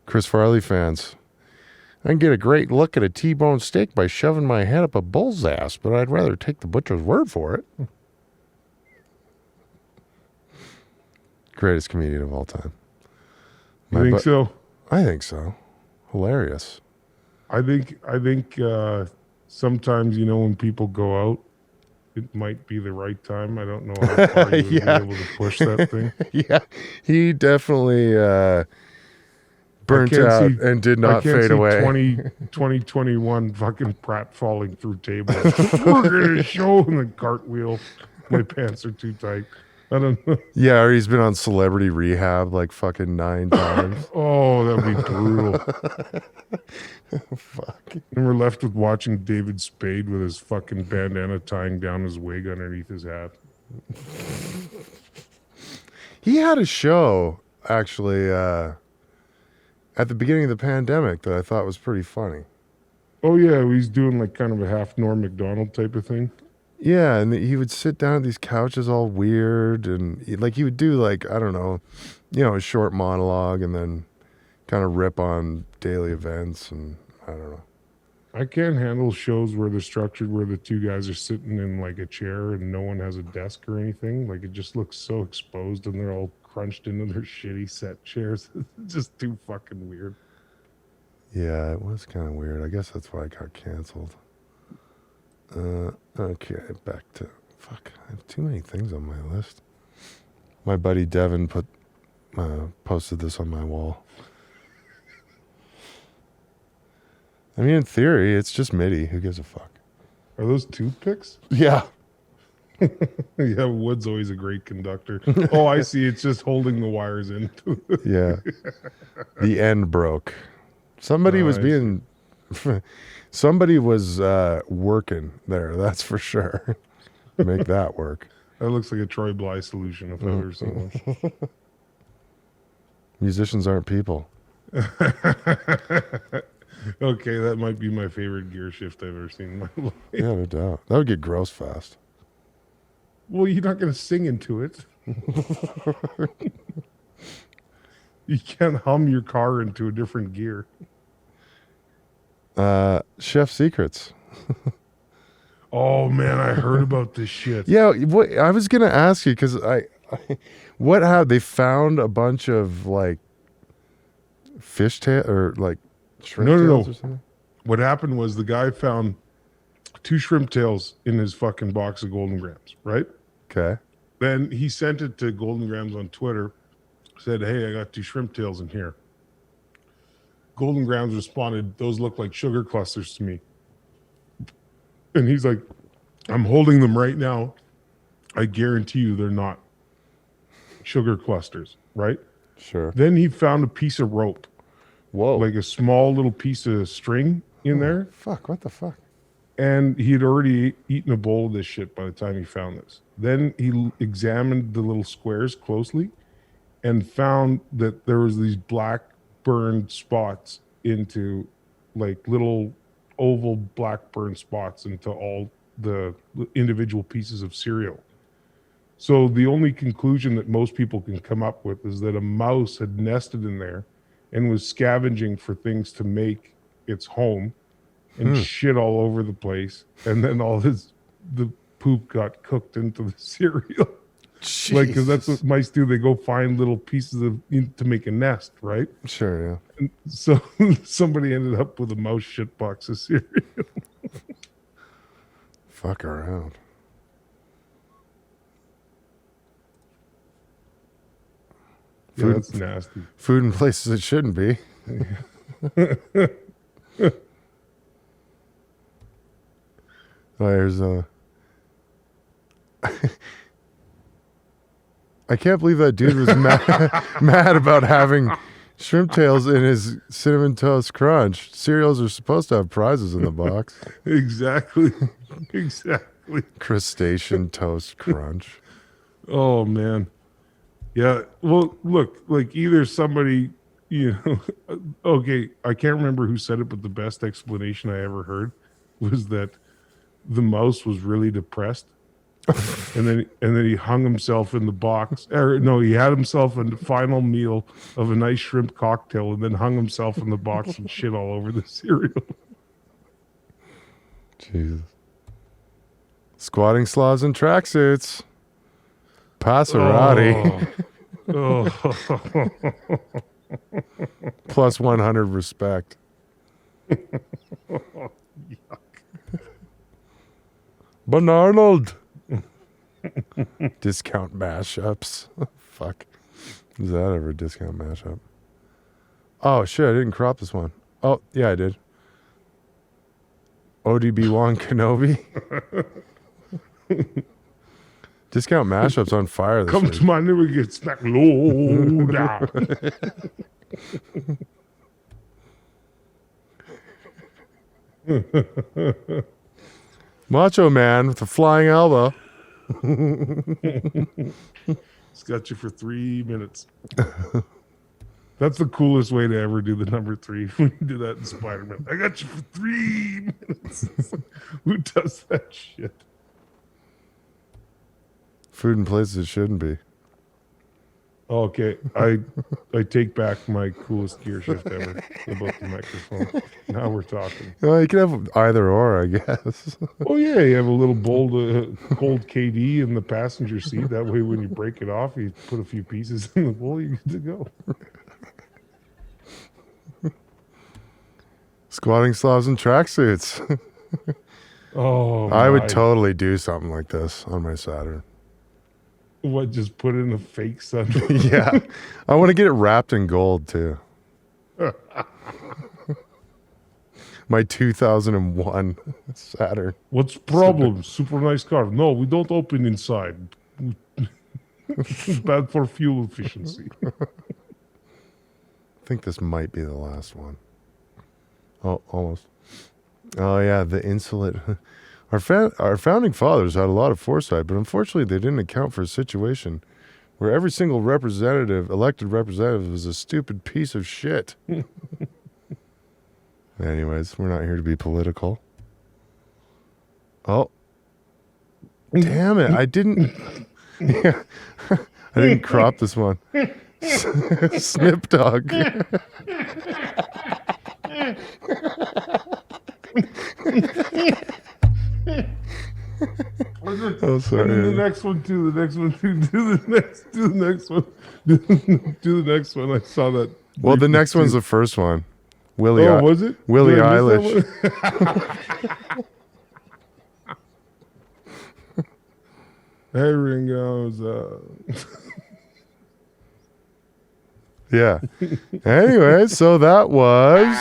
Chris Farley fans. I can get a great look at a T-bone steak by shoving my head up a bull's ass, but I'd rather take the butcher's word for it. Greatest comedian of all time. You think so? I think so. Hilarious. I think sometimes, when people go out, it might be the right time. I don't know how far you would Yeah. be able to push that thing. Yeah, he definitely burnt out and did not fade away. 2021 fucking Pratt falling through tables. We're gonna show in the cartwheel. My pants are too tight. I don't know. Yeah, or he's been on celebrity rehab like fucking 9 times. Oh, that'd be brutal. Fuck. And we're left with watching David Spade with his fucking bandana tying down his wig underneath his hat. He had a show, actually, at the beginning of the pandemic that I thought was pretty funny. Oh yeah, he's doing like kind of a half Norm Macdonald type of thing. Yeah, and he would sit down at these couches all weird, and he would do like, I don't know, a short monologue and then kind of rip on daily events, and I don't know. I can't handle shows where they're structured where the two guys are sitting in like a chair and no one has a desk or anything. Like it just looks so exposed and they're all crunched into their shitty set chairs. It's just too fucking weird. Yeah, it was kind of weird. I guess that's why I got canceled. Okay, back to... Fuck, I have too many things on my list. My buddy Devin posted this on my wall. I mean, in theory, it's just MIDI. Who gives a fuck? Are those toothpicks? Yeah. Yeah, wood's always a great conductor. Oh, I see. It's just holding the wires in. Yeah. The end broke. Somebody was I being... Somebody was working there, that's for sure. Make that work. That looks like a Troy Bly solution if I've ever seen one. Musicians aren't people. Okay, that might be my favorite gear shift I've ever seen in my life. Yeah, no doubt. That would get gross fast. Well, you're not going to sing into it. You can't hum your car into a different gear. Chef Secrets. Oh man, I heard about this shit. Yeah, what I was gonna ask you because what how they found a bunch of like fish tail or like shrimp tails or something? What happened was the guy found 2 shrimp tails in his fucking box of Golden Grams, right? Okay. Then he sent it to Golden Grams on Twitter, said, "Hey, I got 2 shrimp tails in here." Golden Grams responded, "Those look like sugar clusters to me." And he's like, "I'm holding them right now. I guarantee you they're not sugar clusters," right? Sure. Then he found a piece of rope. Whoa. Like a small little piece of string in there. Fuck, what the fuck? And he had already eaten a bowl of this shit by the time he found this. Then he examined the little squares closely and found that there was these black burned spots into like little oval black burned spots into all the individual pieces of cereal. So the only conclusion that most people can come up with is that a mouse had nested in there and was scavenging for things to make its home and shit all over the place. And then the poop got cooked into the cereal. Like, because that's what mice do. They go find little pieces to make a nest, right? Sure, yeah. And so somebody ended up with a mouse shit box of cereal. Fuck around. Yeah, that's nasty. Food in places it shouldn't be. There's a. I can't believe that dude was mad about having shrimp tails in his cinnamon toast crunch. Cereals are supposed to have prizes in the box. Exactly. Exactly. Crustacean toast crunch. Oh man. Yeah. Well, look, like either somebody, okay, I can't remember who said it, but the best explanation I ever heard was that the mouse was really depressed. and then he hung himself in the box. Or no, he had himself a final meal of a nice shrimp cocktail and then hung himself in the box and shit all over the cereal. Jesus. Squatting sloths and tracksuits. Passerati. Oh. Plus 100 respect. Yuck. Bernard. Discount mashups. Fuck. Is that ever a discount mashup? Oh shit, I didn't crop this one. Oh, yeah, I did. ODB1 Kenobi. Discount mashups on fire this Come week. to my new and get smacked low down. Macho Man with a flying elbow. It's got you for 3 minutes. That's the coolest way to ever do the number 3 when you do that in Spider-Man. I got you for 3 minutes. Who does that shit? Food in places it shouldn't be. Okay, I take back my coolest gear shift ever about the microphone. Now we're talking. Well, you can have either or, I guess. Oh yeah, you have a little bold, cold KD in the passenger seat. That way, when you break it off, you put a few pieces in the bowl. You're good to go. Squatting sloths and tracksuits. Oh, I would my. totally do something like this on my Saturn. What? Just put in a fake sun? Yeah. I want to get it wrapped in gold, too. My 2001 Saturn. What's the problem? Super nice car. No, we don't open inside. It's bad for fuel efficiency. I think this might be the last one. Oh, almost. Oh, yeah, the insolent. Our founding fathers had a lot of foresight, but unfortunately they didn't account for a situation where every single elected representative was a stupid piece of shit. Anyways, we're not here to be political. Oh. Damn it, I didn't crop this one. Snip Dog. Oh, sorry. And then the next one too. The next one too. Do the next one. Do the next one. I saw that. Well, the next one's the first one. Willie. Oh, was it? Willie Did I miss Eilish. that one? Hey, Ringo's. Yeah. Anyway, so that was.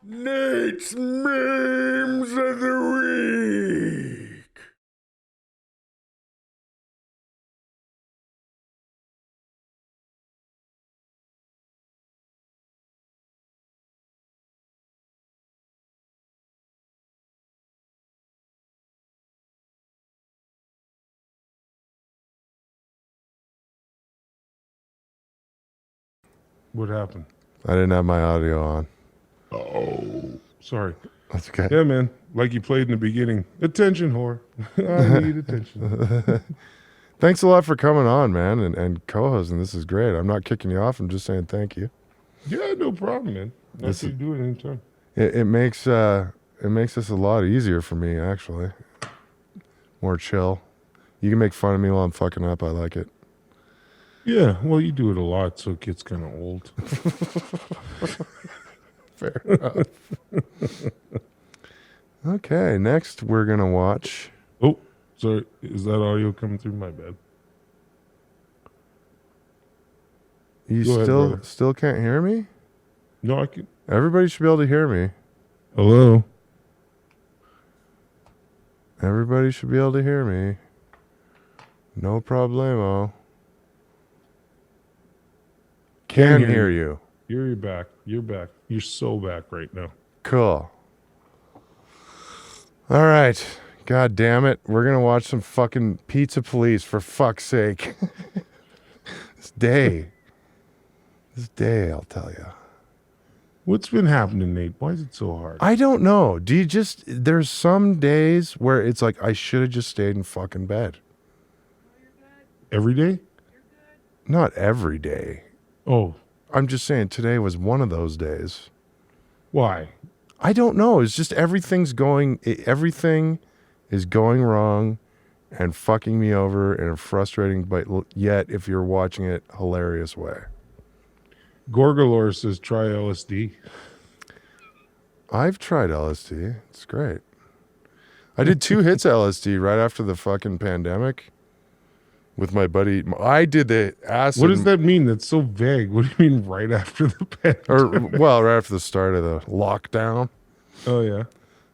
Nate's Memes of the Week. What happened? I didn't have my audio on. Oh, sorry. That's okay. Yeah, man. Like you played in the beginning. Attention, whore. I need attention. Thanks a lot for coming on, man, and co-hosting. This is great. I'm not kicking you off. I'm just saying thank you. Yeah, no problem, man. That's what you do it anytime. It makes this a lot easier for me, actually. More chill. You can make fun of me while I'm fucking up. I like it. Yeah, well, you do it a lot, so it gets kind of old. Fair enough. Okay, next we're going to watch. Oh, sorry. Is that audio coming through? My bad. You Go ahead, brother. still can't hear me? No, I can. Everybody should be able to hear me. Hello? Everybody should be able to hear me. No problemo. Can hear you. You're back. You're back. You're so back right now. Cool. All right. God damn it. We're going to watch some fucking Pizza Police, for fuck's sake. This day, I'll tell you. What's been happening, Nate? Why is it so hard? I don't know. There's some days where it's like, I should have just stayed in fucking bed. Every day? Not every day. Oh, I'm just saying today was one of those days. why? I don't know. It's just everything is going wrong and fucking me over in a frustrating, but yet, if you're watching it, hilarious way. Gorgalore says try LSD. I've tried LSD. It's great. I did 2 hits of LSD right after the fucking pandemic with my buddy. I did the acid. What does that mean? That's so vague. What do you mean right after the pandemic? Right after the start of the lockdown. Oh, yeah.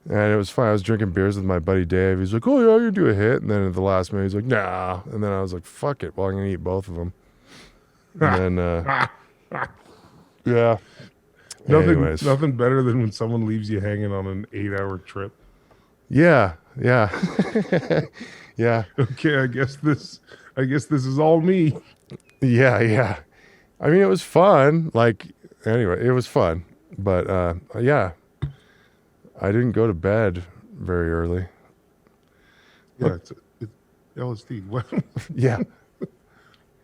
And it was fun. I was drinking beers with my buddy Dave. He's like, oh, yeah, you do a hit. And then at the last minute, he's like, nah. And then I was like, fuck it. Well, I'm going to eat both of them. And then, yeah. Anyways. Nothing better than when someone leaves you hanging on an 8-hour trip. Yeah. Yeah. Okay, I guess this is all me. Yeah. Yeah. I mean, it was fun. Anyway, it was fun. But, yeah. I didn't go to bed very early. Yeah, it's LSD. What? Yeah.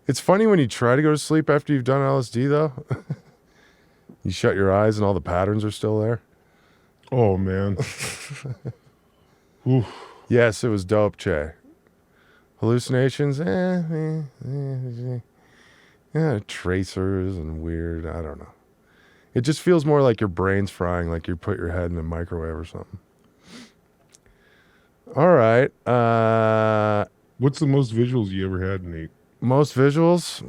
It's funny when you try to go to sleep after you've done LSD, though. You shut your eyes and all the patterns are still there. Oh, man. Oof. Yes, it was dope, Che. Hallucinations? Yeah, tracers and weird. I don't know. It just feels more like your brain's frying, like you put your head in a microwave or something. All right. What's the most visuals you ever had, Nate? Most visuals?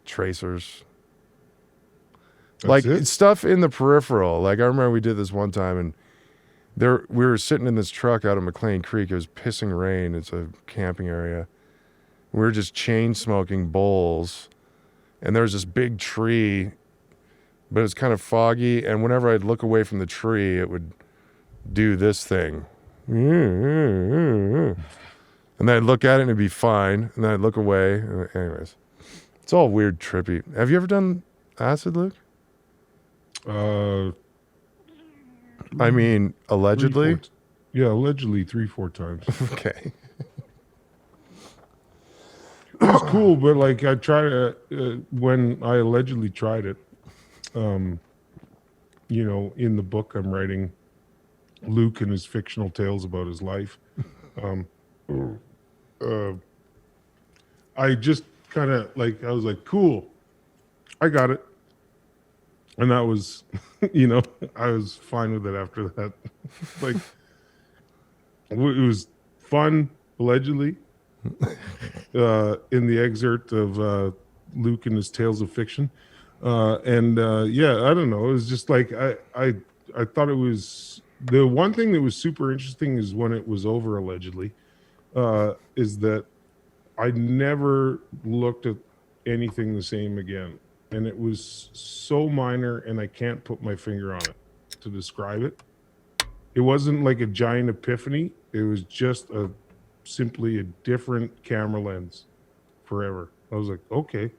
Tracers. That's it? It's stuff in the peripheral. Like I remember we did this one time and we were sitting in this truck out of McLean Creek. It was pissing rain. It's a camping area. We were just chain smoking bowls. And there was this big tree, but it was kind of foggy. And whenever I'd look away from the tree, it would do this thing. And then I'd look at it and it'd be fine. And then I'd look away. Anyways, it's all weird, trippy. Have you ever done acid, Luke? I mean, allegedly? Yeah, allegedly 3-4 times. Okay. It was cool, but like I tried when I allegedly tried it, in the book I'm writing, Luke and his fictional tales about his life. I just kind of I was like, cool, I got it. And that was, I was fine with it after that. It was fun, allegedly. In the excerpt of Luke and his Tales of Fiction. I don't know. It was just I thought it was, the one thing that was super interesting is when it was over, allegedly, is that I never looked at anything the same again. And it was so minor, and I can't put my finger on it to describe it. It wasn't like a giant epiphany. It was just simply a different camera lens forever. I was like, okay,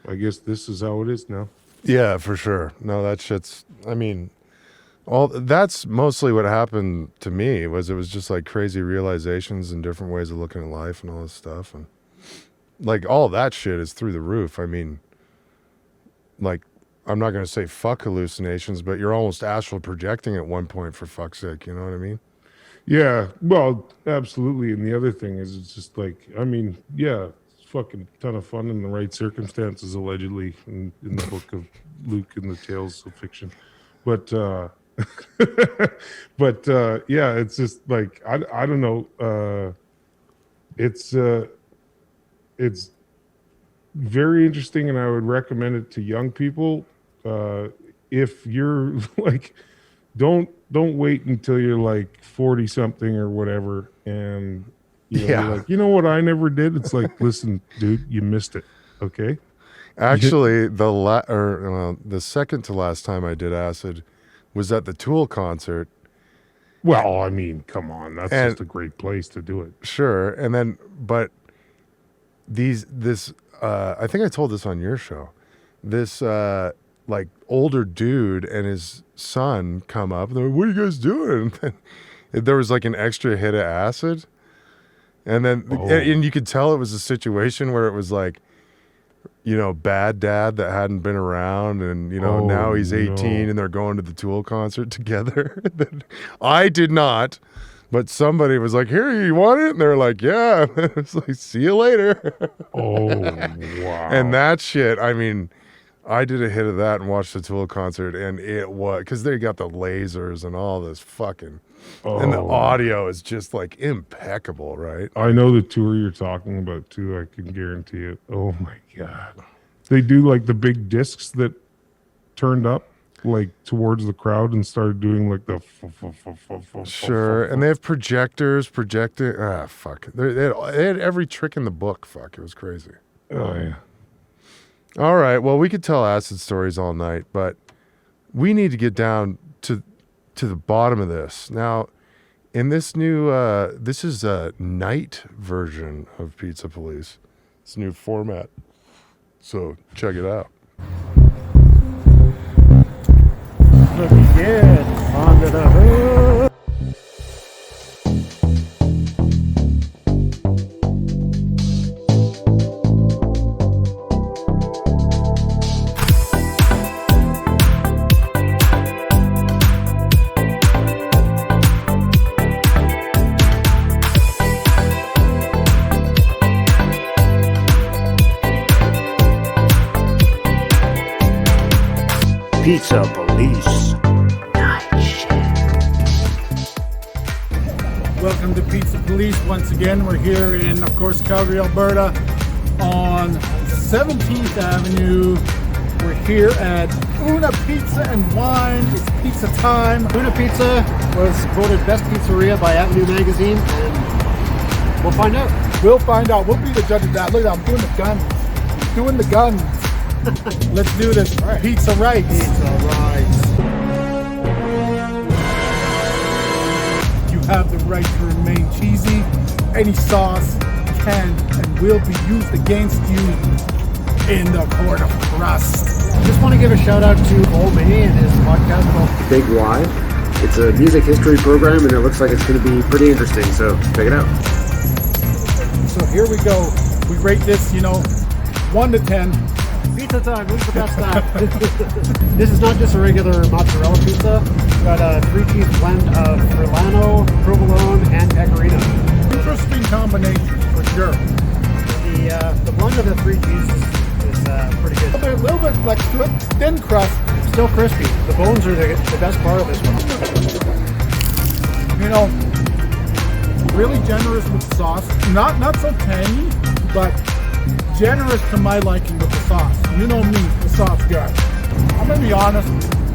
I guess this is how it is now. Yeah, for sure. No, that shit's, I mean, that's mostly what happened to me. It was just like crazy realizations and different ways of looking at life and all this stuff. And all that shit is through the roof. I mean, I'm not going to say fuck hallucinations, but you're almost astral projecting at one point, for fuck's sake. You know what I mean? Yeah, well, absolutely. And the other thing is, it's just like, I mean, yeah, it's fucking ton of fun in the right circumstances, allegedly, in the book of Luke and the Tales of Fiction. But, yeah, it's just like, I don't know. It's very interesting, and I would recommend it to young people. If you're like, don't wait until you're like 40 something or whatever, and you're like, you know what I never did. It's like, listen, dude, you missed it. Okay. Actually, the second to last time I did acid was at the Tool concert. Well, I mean, come on, that's just a great place to do it. Sure, and then but I think I told this on your show. This like older dude and his son come up and they're like, "What are you guys doing?" And there was like an extra hit of acid, and then and you could tell it was a situation where it was like, you know, bad dad that hadn't been around, and you know, now he's 18 and they're going to the Tool concert together. I did not, but somebody was like, "Here, you want it?" And they're like, "Yeah." It's like, "See you later." Oh, wow. And that shit, I mean, I did a hit of that and watched the Tool concert, and it was, because they got the lasers and all this fucking, and the audio is just like impeccable, right? I know the tour you're talking about too. I can guarantee it. Oh my God. They do like the big discs that turned up like towards the crowd and started doing like the sure, and they have projectors projecting. Fuck, they had every trick in the book. Fuck, it was crazy. Oh yeah. All right, well, we could tell acid stories all night, but we need to get down to the bottom of this. Now, in this new this is a night version of Pizza Police. It's a new format, so check it out. Looking good. Onto the hood. Pizza Police. Night shift. Welcome to Pizza Police once again. We're here in, of course, Calgary, Alberta on 17th Avenue. We're here at Una Pizza and Wine. It's pizza time. Una Pizza was voted best pizzeria by Avenue Magazine, and we'll find out. We'll find out. We'll be the judge of that. Look, I'm doing the guns. Doing the guns. Let's do this. Right. Pizza rights. Pizza rights. You have the right to remain cheesy. Any sauce can and will be used against you in the court of crust. Just want to give a shout out to Comin and his podcast called Big Y. It's a music history program, and it looks like it's going to be pretty interesting, so check it out. So here we go. We rate this, 1 to 10. Pizza time. Who's the best at? This is not just a regular mozzarella pizza. We've got a 3-cheese blend of Furlano, provolone, and pecorino. Interesting combination for sure. The blend of the 3 cheeses is pretty good. A little bit flex to it. Thin crust. Still crispy. The bones are the best part of this one. Really generous with sauce. Not so tangy, but generous to my liking with the sauce. You know me, the sauce guy. I'm gonna be honest,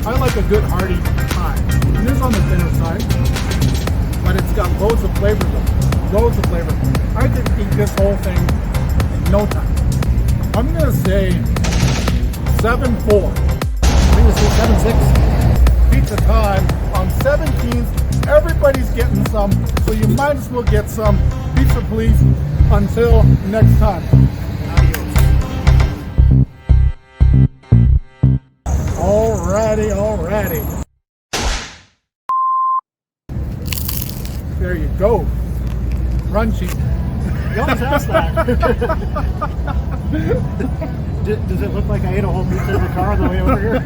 I like a good hearty pie. It is on the thinner side, but it's got loads of flavor though. Loads of flavor. I could eat this whole thing in no time. I'm gonna say 7-4. I'm gonna say 7-6. Pizza time on 17th. Everybody's getting some, so you might as well get some. Pizza Police. Until next time. Alrighty. There you go. Crunchy. You always ask that. Does it look like I ate a whole pizza in the car on the way over here?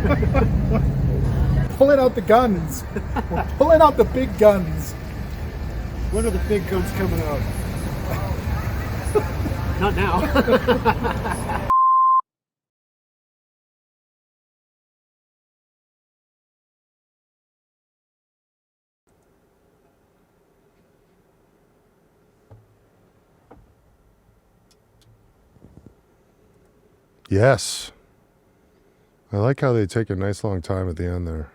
Pulling out the guns. We're pulling out the big guns. When are the big guns coming out? Not now. Yes. I like how they take a nice long time at the end there.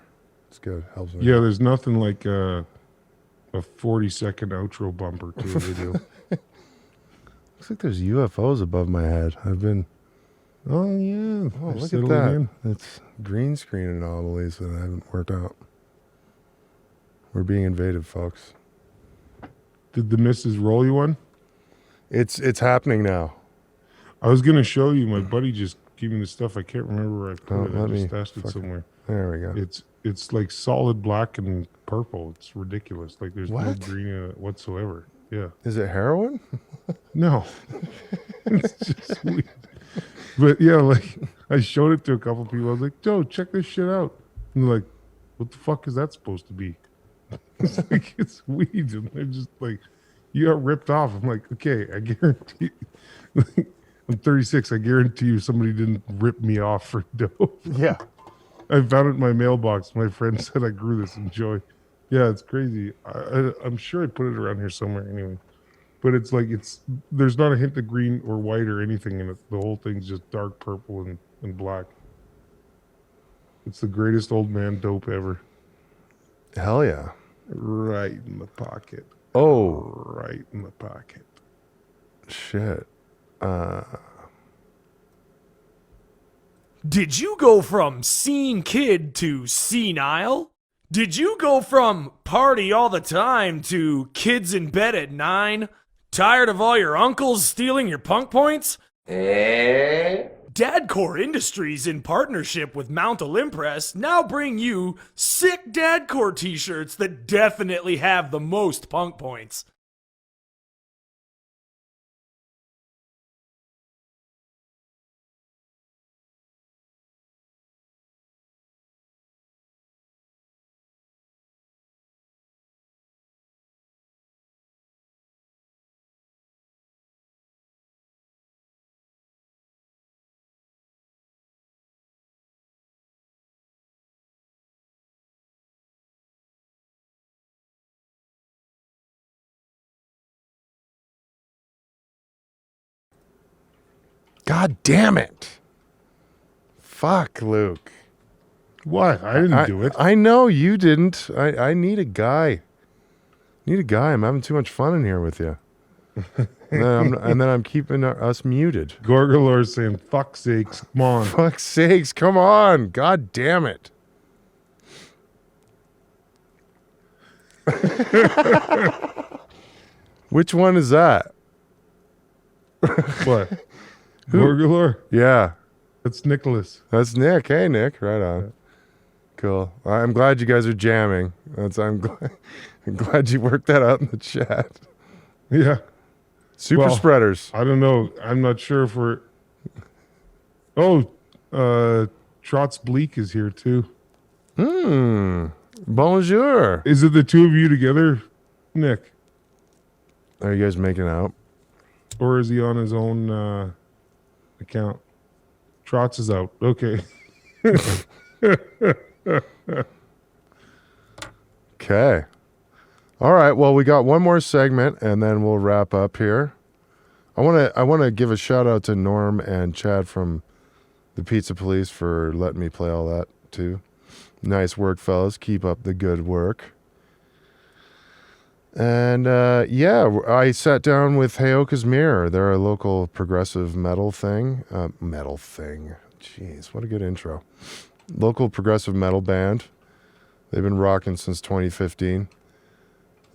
It's good. Helps me. Yeah, there's nothing like a 40-second outro bumper to a video. Looks like there's UFOs above my head. I've been. Oh yeah. Oh, They're look at settling that. in. It's green screen anomalies that haven't worked out. We're being invaded, folks. Did the missus roll you one? It's happening now. I was gonna show you. My buddy just gave me the stuff. I can't remember where I put Oh, it. let I me just stashed it fucking- somewhere. There we go. It's like solid black and purple. It's ridiculous. Like there's no What? green in it whatsoever. Yeah. Is it heroin? No. It's just weird. But yeah, like I showed it to a couple people. I was like, Joe, check this shit out. And they're like, what the fuck is that supposed to be? It's like it's weed. And they're just like, you got ripped off. I'm like, okay, I guarantee I'm 36. I guarantee you somebody didn't rip me off for dope. Yeah. I found it in my mailbox. My friend said I grew this in joy. Yeah, it's crazy. I'm sure I put it around here somewhere anyway. But it's like there's not a hint of green or white or anything in it. The whole thing's just dark purple and black. It's the greatest old man dope ever. Hell yeah. Right in the pocket. Oh. Right in the pocket. Shit. Did you go from scene kid to senile? Did you go from party all the time to kids in bed at 9? Tired of all your uncles stealing your punk points? Dadcore Industries, in partnership with Mount Olympus, now bring you sick Dadcore t-shirts that definitely have the most punk points. God damn it. Fuck, Luke. What? I didn't do it. I know you didn't. I need a guy. I'm having too much fun in here with you. and then I'm keeping us muted. Gorgalor's saying, fuck sakes, come on. Fuck's sakes, come on. God damn it. Which one is that? What? Gorgalor? Yeah. That's Nicholas. That's Nick. Hey, Nick. Right on. Cool. I'm glad you guys are jamming. I'm glad you worked that out in the chat. Yeah. Super spreaders. I don't know. I'm not sure if we're... Oh, Trotz Bleak is here too. Bonjour. Is it the two of you together, Nick? Are you guys making out? Or is he on his own account? Trotz is out. Okay. Okay. All right. Well, we got one more segment, and then we'll wrap up here. I want to give a shout out to Norm and Chad from the Pizza Police for letting me play all that too. Nice work, fellas. Keep up the good work. And yeah, I sat down with HEYOKA'S Mirror. They're a local progressive metal thing. Jeez, what a good intro. Local progressive metal band. They've been rocking since 2015.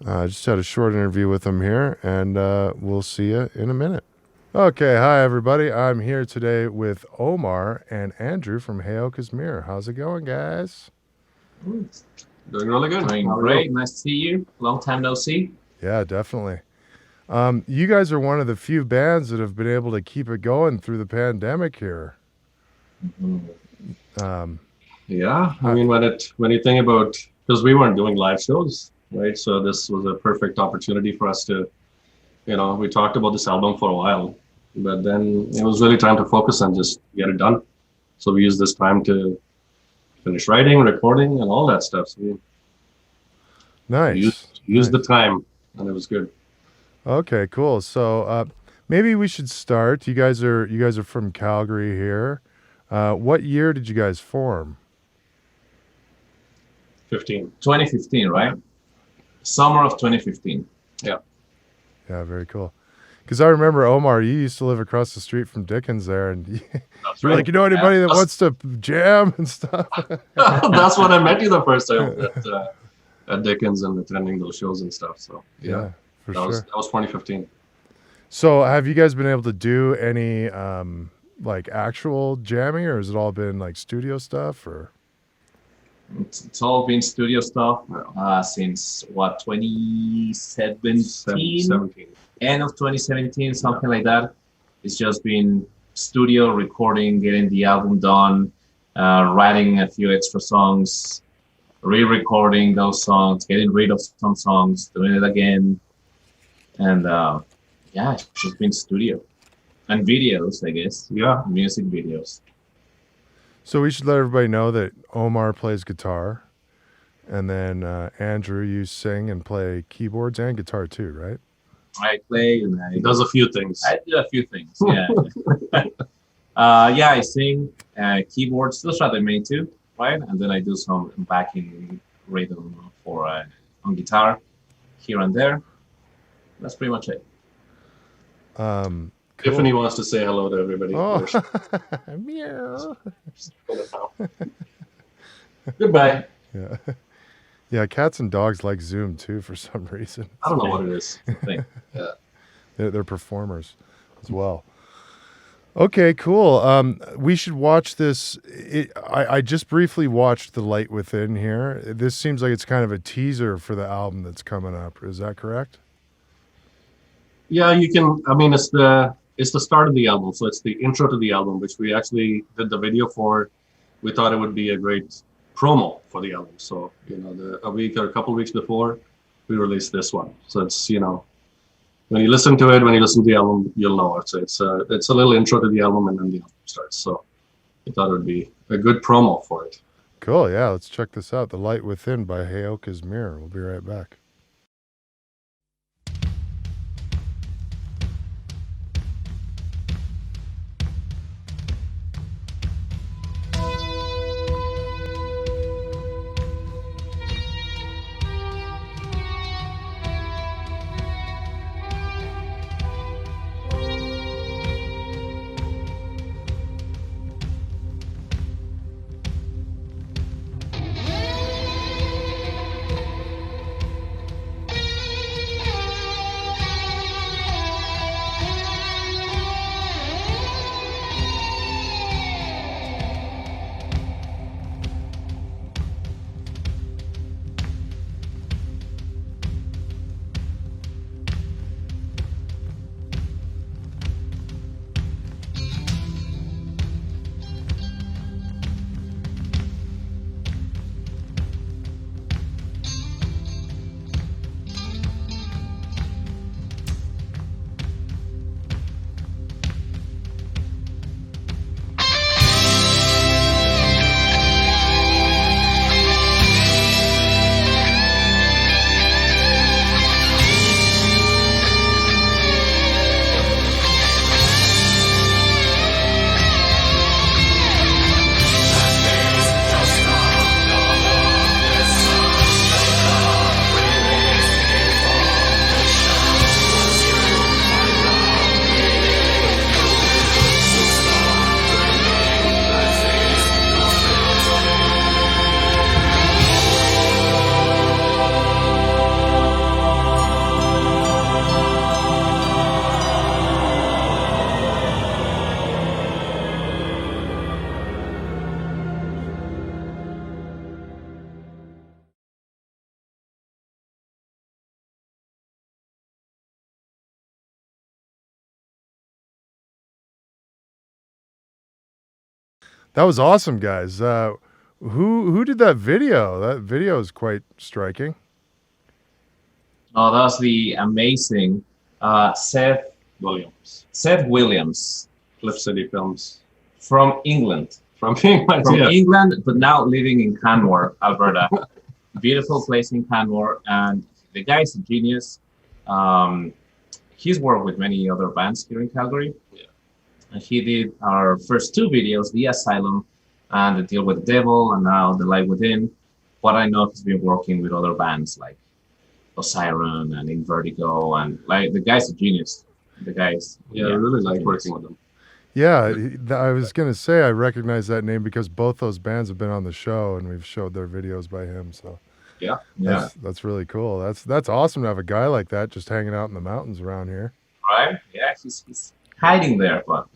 Just had a short interview with them here, and we'll see you in a minute. Okay, hi everybody. I'm here today with Omar and Andrew from HEYOKA'S Mirror. How's it going, guys? Doing really good. Doing great. Nice to see you. Long time no see. Yeah, definitely. You guys are one of the few bands that have been able to keep it going through the pandemic here. Yeah, I mean, when you think about, because we weren't doing live shows right? So this was a perfect opportunity for us to, we talked about this album for a while, but then it was really time to focus and just get it done. So we used this time to finish writing, recording, and all that stuff. So we Nice. used the time, and it was good. Okay, cool. So maybe we should start. You guys are from Calgary here. What year did you guys form? 2015, right? Summer of 2015. Yeah. Yeah, very cool. Because I remember, Omar, you used to live across the street from Dickens there, and That's you're right. like, you know anybody that wants to jam and stuff? That's when I met you the first time at Dickens and attending those shows and stuff. So Yeah, for that sure. was 2015. So have you guys been able to do any like actual jamming, or has it all been like studio stuff? Or It's all been studio stuff since what, 2017? 17. End of 2017, something like that. It's just been studio recording, getting the album done, writing a few extra songs, re-recording those songs, getting rid of some songs, doing it again, and yeah, it's just been studio and videos, I guess. Yeah, music videos. so we should let everybody know that Omar plays guitar, and then Andrew, you sing and play keyboards and guitar too, right? I play and He does a few things. I do a few things. Yeah. Yeah, I sing, keyboards. Those are the main two, right? And then I do some backing rhythm for on guitar here and there. That's pretty much it. Cool. Tiffany wants to say hello to everybody. Oh, meow. Goodbye. Yeah, yeah. Cats and dogs like Zoom too for some reason. I don't know what it is. Thing. Yeah. They're performers as well. Okay, cool. We should watch this. I just briefly watched The Light Within here. This seems like it's kind of a teaser for the album that's coming up. Is that correct? Yeah, you can. I mean, it's the start of the album, so it's the intro to the album, which we actually did the video for. We thought it would be a great promo for the album. So a week or a couple weeks before, we released this one. So it's when you listen to it, when you listen to the album, you'll know it. So it's a little intro to the album, and then the album starts. So we thought it would be a good promo for it. Cool. Yeah, let's check this out. The Light Within by HEYOKA'S Mirror. We'll be right back. That was awesome, guys. Who did that video? That video is quite striking. Oh, that was the amazing Seth Williams, Cliff City Films. from England. From England, From yeah. England, but now living in Canmore, Alberta. Beautiful place in Canmore, and the guy's a genius. He's worked with many other bands here in Calgary. Yeah. And he did our first two videos, The Asylum and The Deal with the Devil, and now The Light Within. But I know he's been working with other bands like Osiren and In Vertigo, and like the guy's a genius. The guy's I really like working with him. Yeah, I was gonna say I recognize that name because both those bands have been on the show and we've showed their videos by him. So Yeah. that's really cool. That's awesome to have a guy like that just hanging out in the mountains around here. Right? Yeah, he's hiding there, but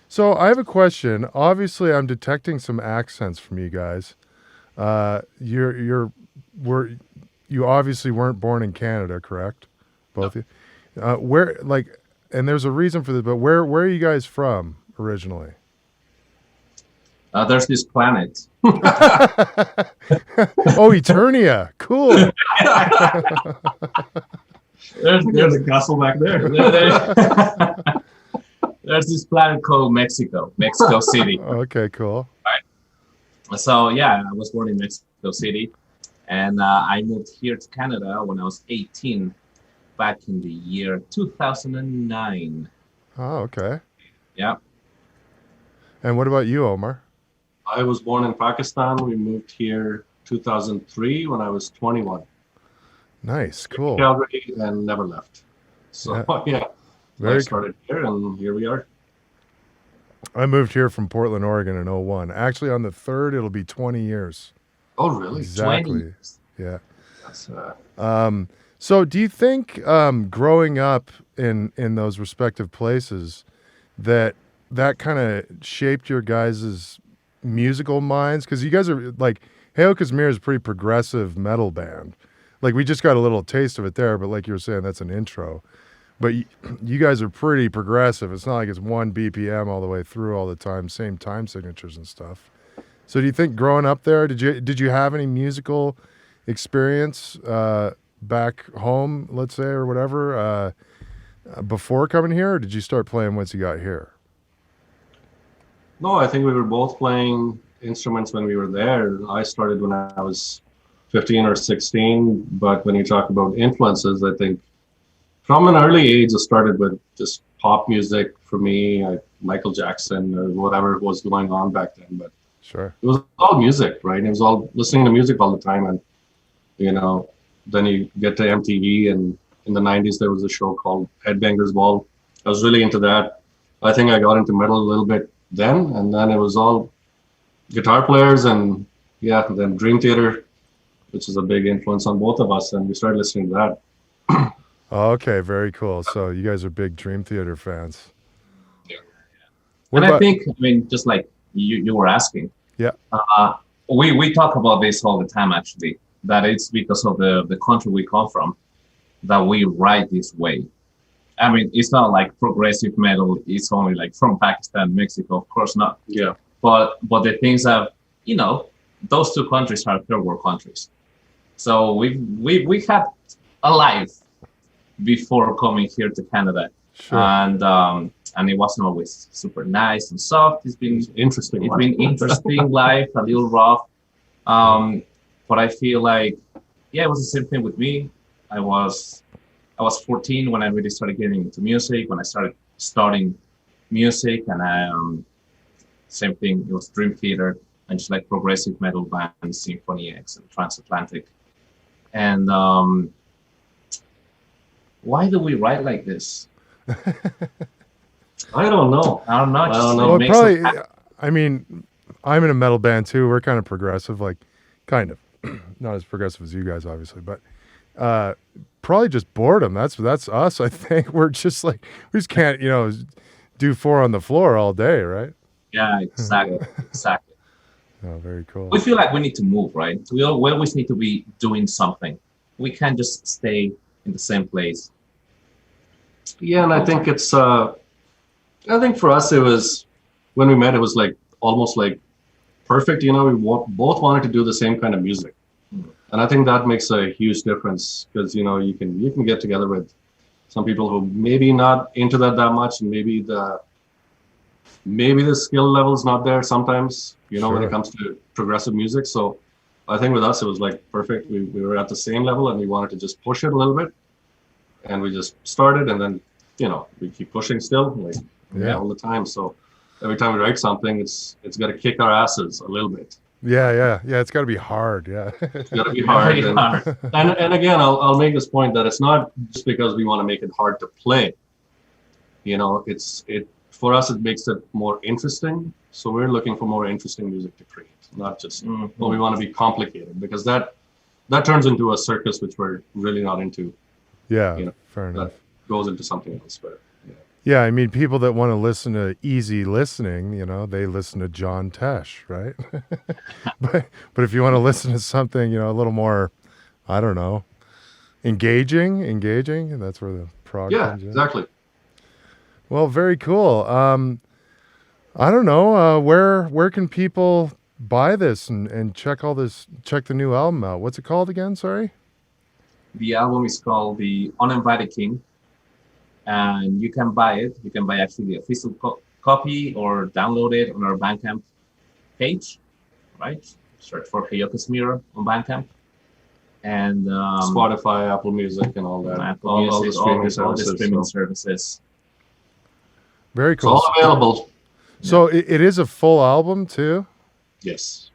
So I have a question. Obviously, I'm detecting some accents from you guys. You obviously weren't born in Canada, correct? Both of you. Where and there's a reason for this, but where are you guys from originally? there's this planet. Oh, Eternia. Cool. There's a castle back there. There's this planet called Mexico City. Okay, cool. So yeah, I was born in Mexico City, and I moved here to Canada when I was 18, back in the year 2009. Oh, okay. Yeah. And what about you, Omar? I was born in Pakistan. We moved here 2003 when I was 21. Nice, cool. Calgary and never left. So yeah, Very I started here and here we are. I moved here from Portland, Oregon in 01. Actually, on the 3rd, it'll be 20 years. Oh, really? Exactly. 20. Yeah. That's, So do you think growing up in those respective places that kind of shaped your guys' musical minds? Because you guys are like, HEYOKA'S is a pretty progressive metal band. Like we just got a little taste of it there, but like you were saying, that's an intro. But you guys are pretty progressive. It's not like it's 1 BPM all the way through all the time, same time signatures and stuff. So do you think growing up there, did you have any musical experience back home, let's say, or whatever, before coming here, or did you start playing once you got here? No, I think we were both playing instruments when we were there. I started when I was 15 or 16, but when you talk about influences, I think from an early age, I started with just pop music for me, Michael Jackson or whatever was going on back then. But sure, it was all music, right? It was all listening to music all the time. And, then you get to MTV, and in the 90s, there was a show called Headbangers Ball. I was really into that. I think I got into metal a little bit then, and then it was all guitar players and, then Dream Theater, which is a big influence on both of us, and we started listening to that. Okay, very cool. So you guys are big Dream Theater fans. Yeah. What and about, I think, just like you were asking, yeah, we talk about this all the time, actually, that it's because of the country we come from that we write this way. I mean, it's not like progressive metal. It's only like from Pakistan, Mexico, of course not. Yeah. But the things that, those two countries are third world countries. So we had a life before coming here to Canada. Sure. And it wasn't always super nice and soft. It's been interesting. It's been interesting life, a little rough. But I feel like, it was the same thing with me. I was 14 when I really started getting into music, when I started studying music, and same thing, it was Dream Theater and just like progressive metal bands, Symphony X and Transatlantic. And why do we write like this? I don't know. I don't know. Well, probably, I mean, I'm in a metal band too. We're kind of progressive, like kind of not as progressive as you guys, obviously, but probably just boredom. That's us. I think we're just like, we just can't, do 4 on the floor all day, right? Yeah, exactly. Oh, very cool. We feel like we need to move, right? We always need to be doing something. We can't just stay in the same place. Yeah, and I think it's, I think for us, it was, when we met, it was like, almost like perfect. We both wanted to do the same kind of music. And I think that makes a huge difference because you can get together with some people who maybe not into that much, and maybe the skill level is not there sometimes, when it comes to progressive music. So I think with us, it was like perfect. We were at the same level and we wanted to just push it a little bit. And we just started, and then, we keep pushing still, all the time. So every time we write something, it's got to kick our asses a little bit. Yeah. It's got to be hard. Yeah. It's got to be hard. And again, I'll make this point that it's not just because we want to make it hard to play. For us, it makes it more interesting. So we're looking for more interesting music to create, not just, we want to be complicated, because that turns into a circus, which we're really not into. Yeah, fair enough. That goes into something else. But yeah, I mean, people that want to listen to easy listening, they listen to John Tesh, right? but if you want to listen to something, a little more, I don't know, engaging, that's where the prog comes in. Exactly. Well, very cool. I don't know, where can people buy this and check the new album out? What's it called again? Sorry. The album is called The Uninvited King, and you can buy it. You can buy actually the official copy or download it on our Bandcamp page, right? Search for HEYOKA'S Mirror on Bandcamp. And Spotify, Apple Music, and all that. All the streaming services. Very cool. It's all available. So it is a full album too? Yes.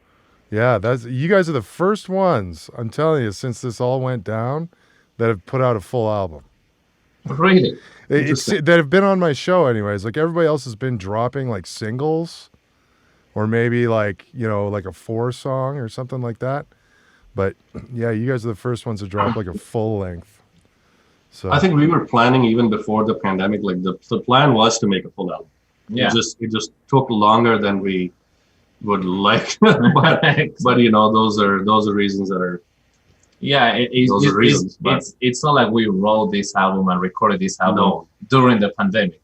Yeah, you guys are the first ones, I'm telling you, since this all went down, that have put out a full album. Really? That have been on my show anyways. Like everybody else has been dropping like singles or maybe like a 4-song or something like that. But yeah, you guys are the first ones to drop like a full length. So I think we were planning even before the pandemic, like the plan was to make a full album. Yeah. It just took longer than we would like, but those are reasons that are. Yeah, it's not like we wrote this album and recorded this album during the pandemic.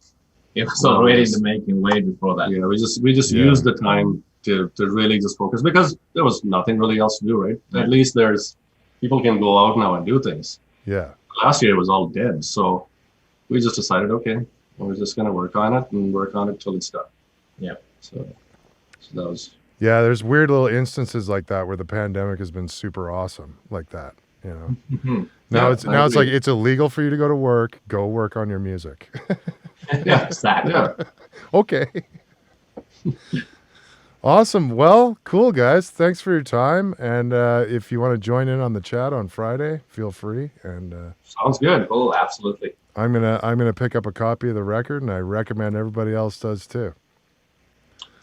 It was already in the making way before that. Yeah, we just used the time to really just focus, because there was nothing really else to do, right? Yeah. At least people can go out now and do things. Yeah. Last year it was all dead, so we just decided, okay, we're just gonna work on it till it's done. Yeah. So that was. Yeah, there's weird little instances like that where the pandemic has been super awesome, like that. Now it's like it's illegal for you to go to work. Go work on your music. Yeah, exactly. Yeah. Okay. Awesome. Well, cool guys. Thanks for your time. And if you want to join in on the chat on Friday, feel free. And sounds good. Oh, absolutely. I'm gonna pick up a copy of the record, and I recommend everybody else does too.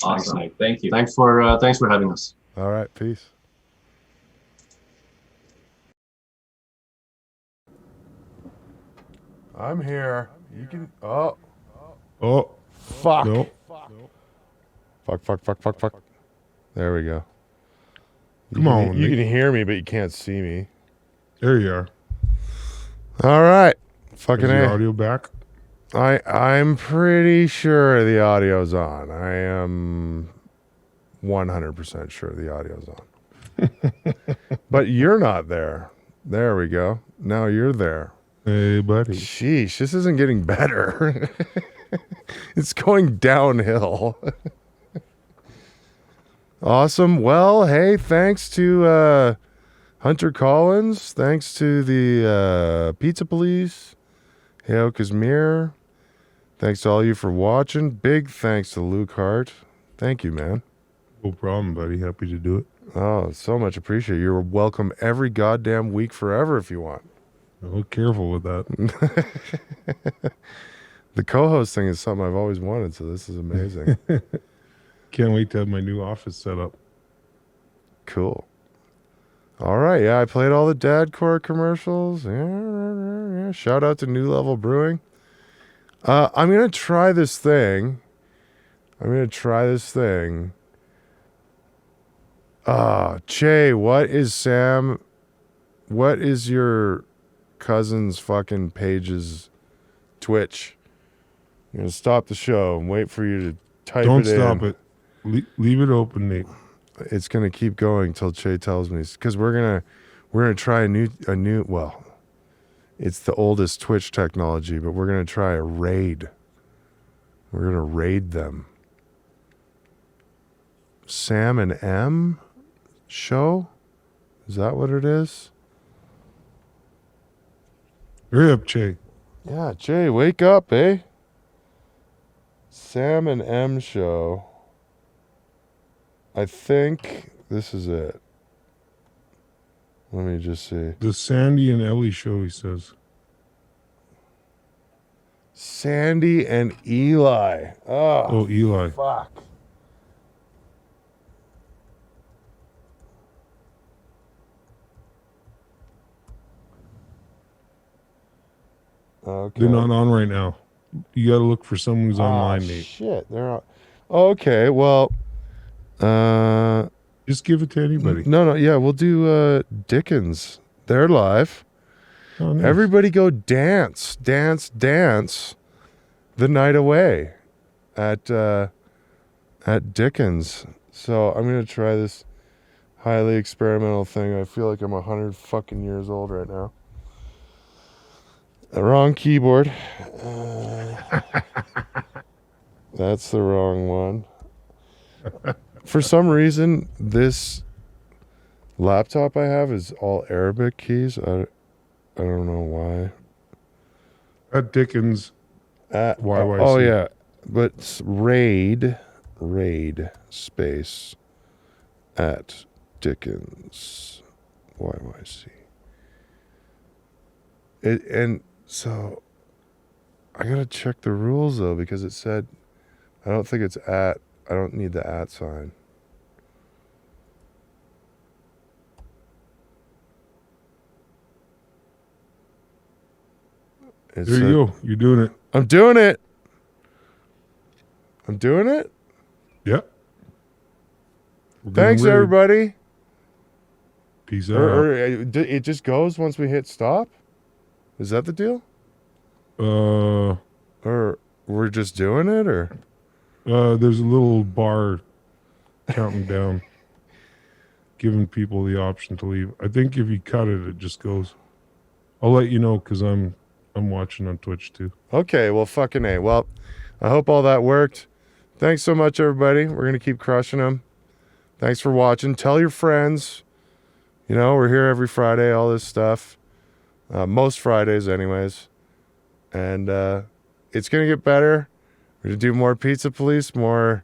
Awesome. Thank you. Thanks for having us. All right. Peace. I'm here. You can. Oh. Fuck. No. Fuck. There we go. Come on. You can hear me, but you can't see me. There you are. All right. Fucking Is A. your audio back? I'm pretty sure the audio's on. I am 100% sure the audio's on. But you're not there. There we go. Now you're there. Hey, buddy. Sheesh, this isn't getting better. It's going downhill. Awesome. Well, hey, thanks to Hunter Collins. Thanks to the Pizza Police. HEYOKA'S Mirror. Thanks to all you for watching. Big thanks to Luke Hart. Thank you, man. No problem, buddy. Happy to do it. Oh, so much appreciated. You're welcome every goddamn week forever if you want. Oh, careful with that. The co-host thing is something I've always wanted, so this is amazing. Can't wait to have my new office set up. Cool. All right, yeah, I played all the Dadcore commercials. Yeah. Shout out to New Level Brewing. I'm going to try this thing. Che, what is your cousin's fucking page's Twitch? I'm going to stop the show and wait for you to type Don't it in. stop it. Leave it open, Nate. It's going to keep going till Che tells me, because we're We're gonna try a new. Well, it's the oldest Twitch technology, but we're gonna try a raid. We're gonna raid them. Sam and M show? Is that what it is? Hurry up, Che. Yeah, Jay, wake up, eh? Sam and M show. I think this is it. Let me just see. The Sandy and Ellie show, he says. Sandy and Eli. Oh, Eli. Fuck. Okay. They're not on right now. You got to look for someone who's online, Nate. Shit, they're on. Okay, well, just give it to anybody. No, yeah, we'll do Dickens. They're live. Oh, nice. Everybody go dance the night away at Dickens. So I'm gonna try this highly experimental thing. I feel like I'm 100 fucking years old right now. Wrong keyboard. That's the wrong one. For some reason, this laptop I have is all Arabic keys. I don't know why. At Dickens. YYC. Oh yeah, but it's raid space at Dickens YYC. And so I gotta check the rules though, because it said I don't think it's at. I don't need the at sign. There you go. You're doing it. I'm doing it. I'm doing it. Yep. Thanks, everybody. Peace out. Or it just goes once we hit stop? Is that the deal? Or we're just doing it, or? There's a little bar counting down, giving people the option to leave. I think if you cut it, it just goes. I'll let you know because I'm watching on Twitch too. Okay, well, fucking A. Well, I hope all that worked. Thanks so much, everybody. We're going to keep crushing them. Thanks for watching. Tell your friends. You know, we're here every Friday, all this stuff. Most Fridays, anyways. And it's going to get better. We're going to do more Pizza Police, more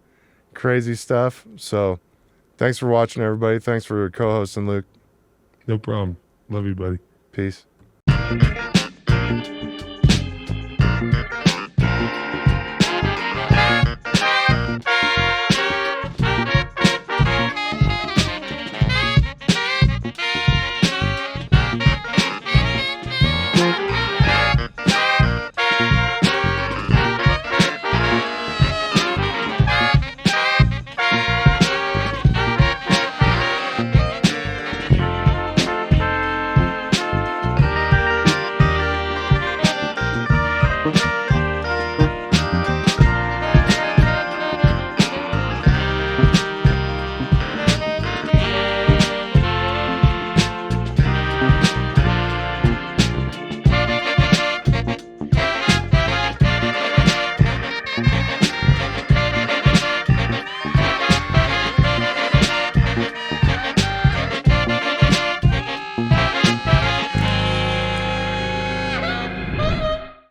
crazy stuff. So thanks for watching, everybody. Thanks for co-hosting, Luke. No problem. Love you, buddy. Peace.